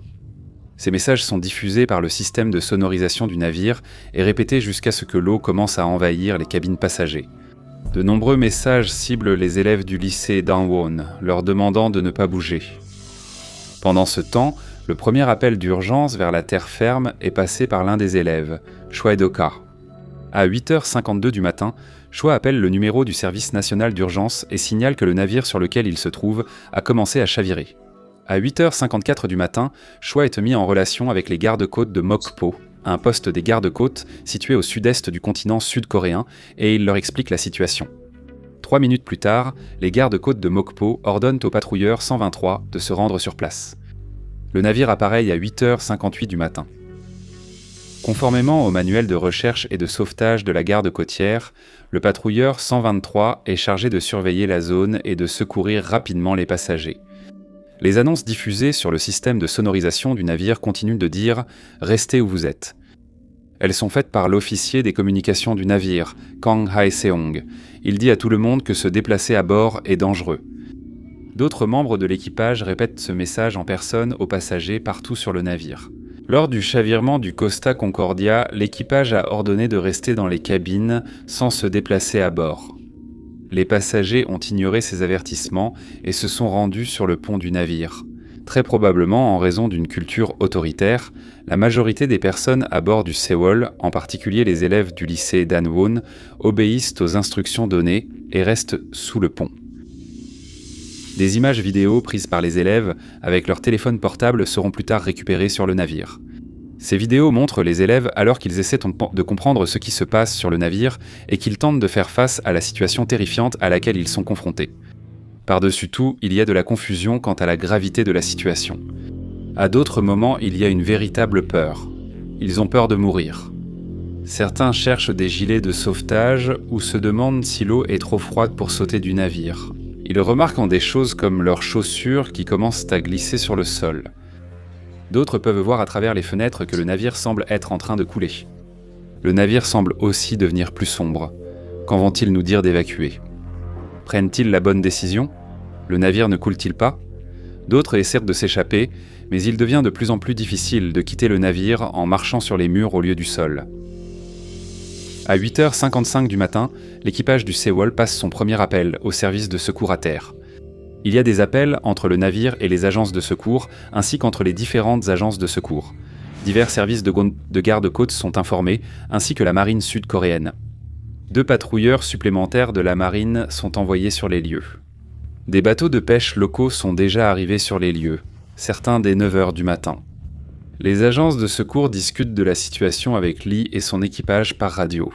Ces messages sont diffusés par le système de sonorisation du navire et répétés jusqu'à ce que l'eau commence à envahir les cabines passagers. De nombreux messages ciblent les élèves du lycée Dangwon, leur demandant de ne pas bouger. Pendant ce temps, le premier appel d'urgence vers la terre ferme est passé par l'un des élèves, Choi Do-ka. À 8h52 du matin, Choi appelle le numéro du service national d'urgence et signale que le navire sur lequel il se trouve a commencé à chavirer. À 8h54 du matin, Choi est mis en relation avec les gardes-côtes de Mokpo, un poste des gardes-côtes situé au sud-est du continent sud-coréen, et il leur explique la situation. 3 minutes plus tard, les gardes-côtes de Mokpo ordonnent au patrouilleur 123 de se rendre sur place. Le navire appareille à 8h58 du matin. Conformément au manuel de recherche et de sauvetage de la garde côtière, le patrouilleur 123 est chargé de surveiller la zone et de secourir rapidement les passagers. Les annonces diffusées sur le système de sonorisation du navire continuent de dire « Restez où vous êtes ». Elles sont faites par l'officier des communications du navire, Kang Hae-seong. Il dit à tout le monde que se déplacer à bord est dangereux. D'autres membres de l'équipage répètent ce message en personne aux passagers partout sur le navire. Lors du chavirement du Costa Concordia, l'équipage a ordonné de rester dans les cabines sans se déplacer à bord. Les passagers ont ignoré ces avertissements et se sont rendus sur le pont du navire. Très probablement en raison d'une culture autoritaire, la majorité des personnes à bord du Sewol, en particulier les élèves du lycée Dan Won, obéissent aux instructions données et restent sous le pont. Des images vidéo prises par les élèves avec leur téléphone portable seront plus tard récupérées sur le navire. Ces vidéos montrent les élèves alors qu'ils essaient de comprendre ce qui se passe sur le navire et qu'ils tentent de faire face à la situation terrifiante à laquelle ils sont confrontés. Par-dessus tout, il y a de la confusion quant à la gravité de la situation. À d'autres moments, il y a une véritable peur. Ils ont peur de mourir. Certains cherchent des gilets de sauvetage ou se demandent si l'eau est trop froide pour sauter du navire. Ils remarquent en des choses comme leurs chaussures qui commencent à glisser sur le sol. D'autres peuvent voir à travers les fenêtres que le navire semble être en train de couler. Le navire semble aussi devenir plus sombre. Quand vont-ils nous dire d'évacuer ? Prennent-ils la bonne décision ? Le navire ne coule-t-il pas ? D'autres essaient de s'échapper, mais il devient de plus en plus difficile de quitter le navire en marchant sur les murs au lieu du sol. À 8h55 du matin, l'équipage du Sewol passe son premier appel au service de secours à terre. Il y a des appels entre le navire et les agences de secours, ainsi qu'entre les différentes agences de secours. Divers services de garde-côtes sont informés, ainsi que la marine sud-coréenne. 2 patrouilleurs supplémentaires de la marine sont envoyés sur les lieux. Des bateaux de pêche locaux sont déjà arrivés sur les lieux, certains dès 9h du matin. Les agences de secours discutent de la situation avec Lee et son équipage par radio.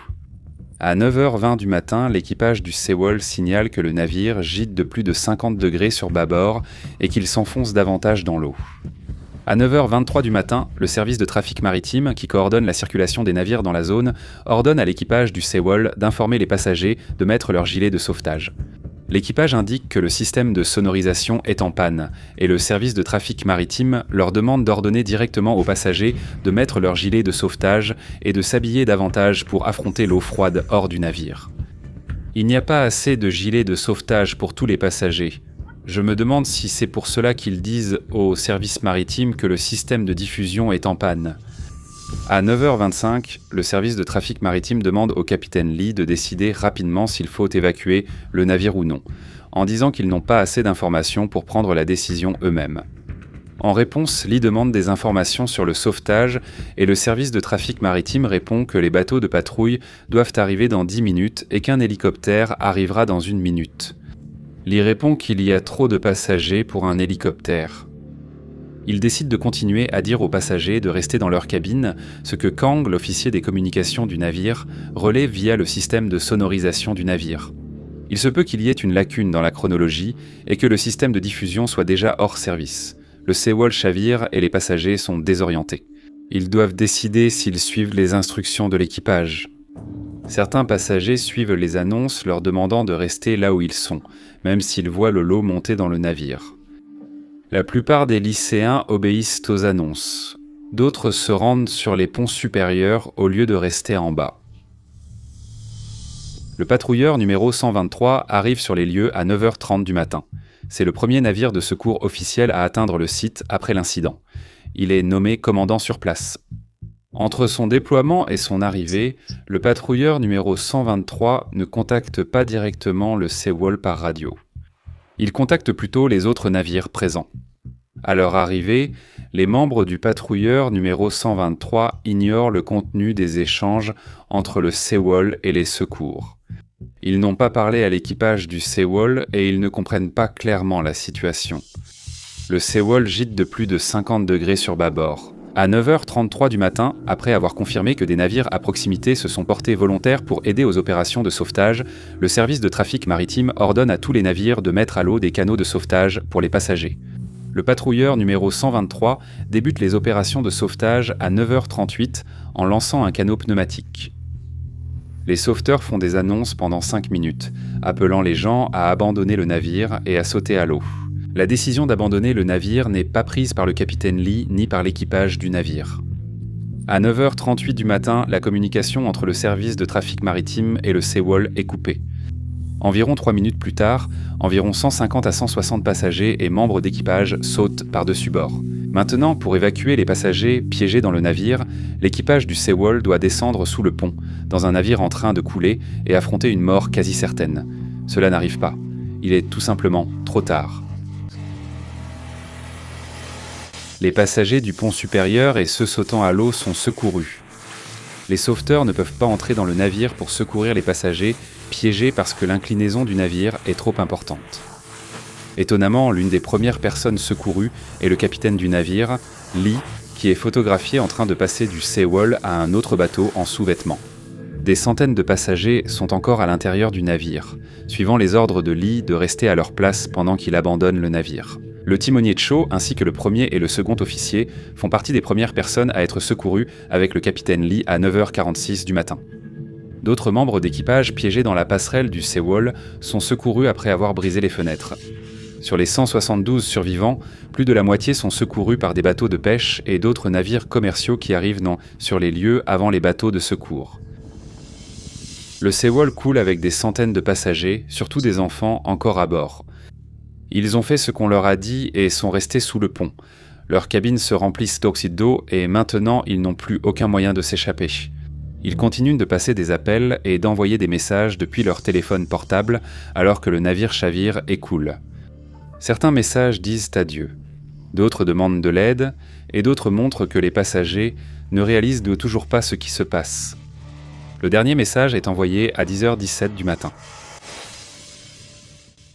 À 9h20 du matin, l'équipage du Sewol signale que le navire gîte de plus de 50 degrés sur bâbord et qu'il s'enfonce davantage dans l'eau. À 9h23 du matin, le service de trafic maritime, qui coordonne la circulation des navires dans la zone, ordonne à l'équipage du Sewol d'informer les passagers de mettre leur gilet de sauvetage. L'équipage indique que le système de sonorisation est en panne, et le service de trafic maritime leur demande d'ordonner directement aux passagers de mettre leur gilet de sauvetage et de s'habiller davantage pour affronter l'eau froide hors du navire. Il n'y a pas assez de gilets de sauvetage pour tous les passagers. Je me demande si c'est pour cela qu'ils disent au service maritime que le système de diffusion est en panne. À 9h25, le service de trafic maritime demande au capitaine Lee de décider rapidement s'il faut évacuer le navire ou non, en disant qu'ils n'ont pas assez d'informations pour prendre la décision eux-mêmes. En réponse, Lee demande des informations sur le sauvetage et le service de trafic maritime répond que les bateaux de patrouille doivent arriver dans 10 minutes et qu'un hélicoptère arrivera dans 1 minute. Lee répond qu'il y a trop de passagers pour un hélicoptère. Il décide de continuer à dire aux passagers de rester dans leur cabine, ce que Kang, l'officier des communications du navire, relaie via le système de sonorisation du navire. Il se peut qu'il y ait une lacune dans la chronologie et que le système de diffusion soit déjà hors service. Le Sewol chavire et les passagers sont désorientés. Ils doivent décider s'ils suivent les instructions de l'équipage. Certains passagers suivent les annonces leur demandant de rester là où ils sont, même s'ils voient le lot monter dans le navire. La plupart des lycéens obéissent aux annonces. D'autres se rendent sur les ponts supérieurs au lieu de rester en bas. Le patrouilleur numéro 123 arrive sur les lieux à 9h30 du matin. C'est le premier navire de secours officiel à atteindre le site après l'incident. Il est nommé commandant sur place. Entre son déploiement et son arrivée, le patrouilleur numéro 123 ne contacte pas directement le Sewol par radio. Il contacte plutôt les autres navires présents. À leur arrivée, les membres du patrouilleur numéro 123 ignorent le contenu des échanges entre le Sewol et les secours. Ils n'ont pas parlé à l'équipage du Sewol et ils ne comprennent pas clairement la situation. Le Sewol gîte de plus de 50 degrés sur bâbord. À 9h33 du matin, après avoir confirmé que des navires à proximité se sont portés volontaires pour aider aux opérations de sauvetage, le service de trafic maritime ordonne à tous les navires de mettre à l'eau des canaux de sauvetage pour les passagers. Le patrouilleur numéro 123 débute les opérations de sauvetage à 9h38 en lançant un canot pneumatique. Les sauveteurs font des annonces pendant 5 minutes, appelant les gens à abandonner le navire et à sauter à l'eau. La décision d'abandonner le navire n'est pas prise par le capitaine Lee ni par l'équipage du navire. À 9h38 du matin, la communication entre le service de trafic maritime et le Sewol est coupée. Environ 3 minutes plus tard, environ 150 à 160 passagers et membres d'équipage sautent par-dessus bord. Maintenant, pour évacuer les passagers piégés dans le navire, l'équipage du Sewol doit descendre sous le pont, dans un navire en train de couler, et affronter une mort quasi certaine. Cela n'arrive pas. Il est tout simplement trop tard. Les passagers du pont supérieur et ceux sautant à l'eau sont secourus. Les sauveteurs ne peuvent pas entrer dans le navire pour secourir les passagers piégés parce que l'inclinaison du navire est trop importante. Étonnamment, l'une des premières personnes secourues est le capitaine du navire, Lee, qui est photographié en train de passer du Sewol à un autre bateau en sous-vêtements. Des centaines de passagers sont encore à l'intérieur du navire, suivant les ordres de Lee de rester à leur place pendant qu'il abandonne le navire. Le timonier Cho, ainsi que le premier et le second officier, font partie des premières personnes à être secourues avec le capitaine Lee à 9h46 du matin. D'autres membres d'équipage piégés dans la passerelle du Sewol sont secourus après avoir brisé les fenêtres. Sur les 172 survivants, plus de la moitié sont secourus par des bateaux de pêche et d'autres navires commerciaux qui arrivent sur les lieux avant les bateaux de secours. Le Sewol coule avec des centaines de passagers, surtout des enfants, encore à bord. Ils ont fait ce qu'on leur a dit et sont restés sous le pont. Leurs cabines se remplissent d'oxyde d'eau et maintenant ils n'ont plus aucun moyen de s'échapper. Ils continuent de passer des appels et d'envoyer des messages depuis leur téléphone portable alors que le navire chavire et coule. Certains messages disent adieu, d'autres demandent de l'aide et d'autres montrent que les passagers ne réalisent toujours pas ce qui se passe. Le dernier message est envoyé à 10h17 du matin.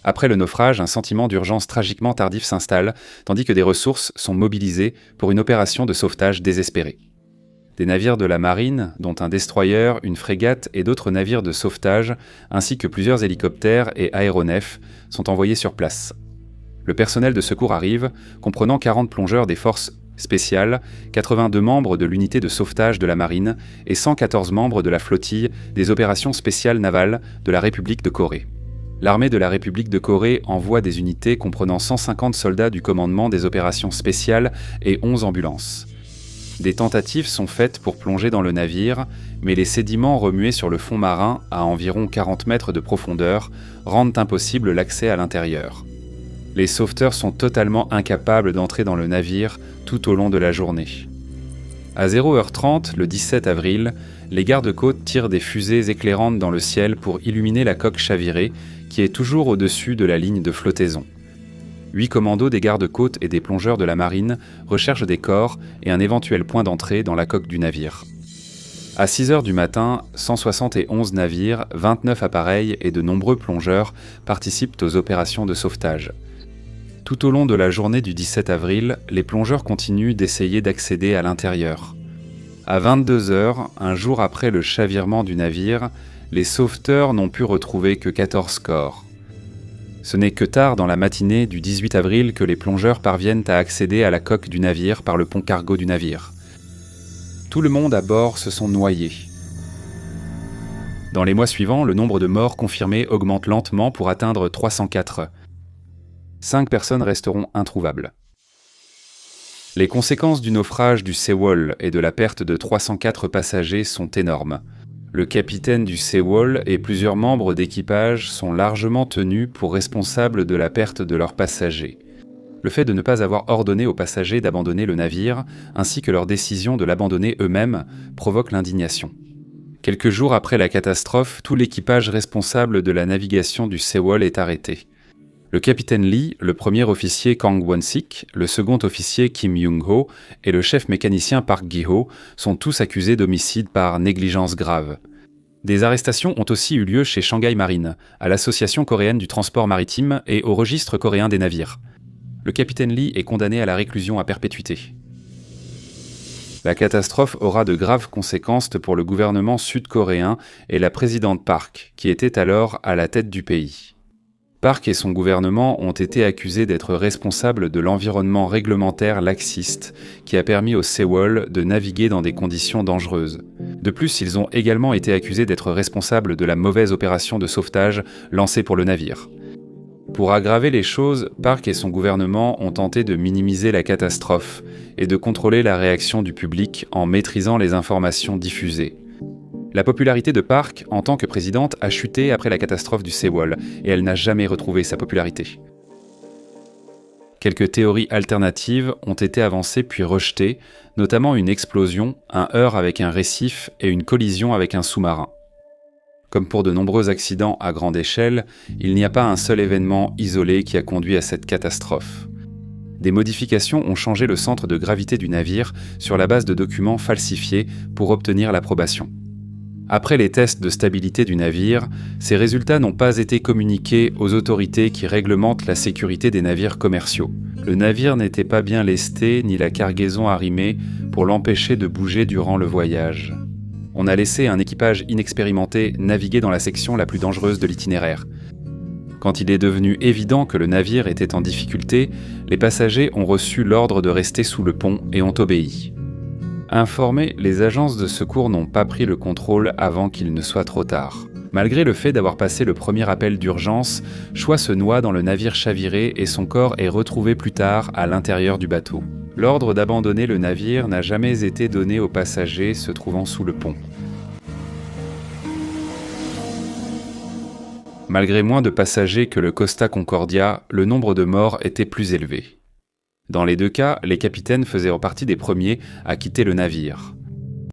Après le naufrage, un sentiment d'urgence tragiquement tardif s'installe, tandis que des ressources sont mobilisées pour une opération de sauvetage désespérée. Des navires de la marine, dont un destroyer, une frégate et d'autres navires de sauvetage, ainsi que plusieurs hélicoptères et aéronefs, sont envoyés sur place. Le personnel de secours arrive, comprenant 40 plongeurs des forces spéciales, 82 membres de l'unité de sauvetage de la marine et 114 membres de la flottille des opérations spéciales navales de la République de Corée. L'armée de la République de Corée envoie des unités comprenant 150 soldats du commandement des opérations spéciales et 11 ambulances. Des tentatives sont faites pour plonger dans le navire, mais les sédiments remués sur le fond marin, à environ 40 mètres de profondeur, rendent impossible l'accès à l'intérieur. Les sauveteurs sont totalement incapables d'entrer dans le navire tout au long de la journée. À 0h30, le 17 avril, les gardes-côtes tirent des fusées éclairantes dans le ciel pour illuminer la coque chavirée, qui est toujours au-dessus de la ligne de flottaison. 8 commandos des gardes-côtes et des plongeurs de la marine recherchent des corps et un éventuel point d'entrée dans la coque du navire. À 6h du matin, 171 navires, 29 appareils et de nombreux plongeurs participent aux opérations de sauvetage. Tout au long de la journée du 17 avril, les plongeurs continuent d'essayer d'accéder à l'intérieur. À 22h, un jour après le chavirement du navire, les sauveteurs n'ont pu retrouver que 14 corps. Ce n'est que tard dans la matinée du 18 avril que les plongeurs parviennent à accéder à la coque du navire par le pont cargo du navire. Tout le monde à bord se sont noyés. Dans les mois suivants, le nombre de morts confirmés augmente lentement pour atteindre 304. 5 personnes resteront introuvables. Les conséquences du naufrage du Sewol et de la perte de 304 passagers sont énormes. Le capitaine du Sewol et plusieurs membres d'équipage sont largement tenus pour responsables de la perte de leurs passagers. Le fait de ne pas avoir ordonné aux passagers d'abandonner le navire, ainsi que leur décision de l'abandonner eux-mêmes, provoque l'indignation. Quelques jours après la catastrophe, tout l'équipage responsable de la navigation du Sewol est arrêté. Le capitaine Lee, le premier officier Kang Won-sik, le second officier Kim Young-ho et le chef mécanicien Park Gi-ho sont tous accusés d'homicide par négligence grave. Des arrestations ont aussi eu lieu chez Shanghai Marine, à l'Association coréenne du transport maritime et au registre coréen des navires. Le capitaine Lee est condamné à la réclusion à perpétuité. La catastrophe aura de graves conséquences pour le gouvernement sud-coréen et la présidente Park, qui était alors à la tête du pays. Park et son gouvernement ont été accusés d'être responsables de l'environnement réglementaire laxiste qui a permis au Sewol de naviguer dans des conditions dangereuses. De plus, ils ont également été accusés d'être responsables de la mauvaise opération de sauvetage lancée pour le navire. Pour aggraver les choses, Park et son gouvernement ont tenté de minimiser la catastrophe et de contrôler la réaction du public en maîtrisant les informations diffusées. La popularité de Park en tant que présidente a chuté après la catastrophe du Sewol, et elle n'a jamais retrouvé sa popularité. Quelques théories alternatives ont été avancées puis rejetées, notamment une explosion, un heurt avec un récif et une collision avec un sous-marin. Comme pour de nombreux accidents à grande échelle, il n'y a pas un seul événement isolé qui a conduit à cette catastrophe. Des modifications ont changé le centre de gravité du navire sur la base de documents falsifiés pour obtenir l'approbation. Après les tests de stabilité du navire, ces résultats n'ont pas été communiqués aux autorités qui réglementent la sécurité des navires commerciaux. Le navire n'était pas bien lesté ni la cargaison arrimée pour l'empêcher de bouger durant le voyage. On a laissé un équipage inexpérimenté naviguer dans la section la plus dangereuse de l'itinéraire. Quand il est devenu évident que le navire était en difficulté, les passagers ont reçu l'ordre de rester sous le pont et ont obéi. Informés, les agences de secours n'ont pas pris le contrôle avant qu'il ne soit trop tard. Malgré le fait d'avoir passé le premier appel d'urgence, Choix se noie dans le navire chaviré et son corps est retrouvé plus tard à l'intérieur du bateau. L'ordre d'abandonner le navire n'a jamais été donné aux passagers se trouvant sous le pont. Malgré moins de passagers que le Costa Concordia, le nombre de morts était plus élevé. Dans les deux cas, les capitaines faisaient partie des premiers à quitter le navire.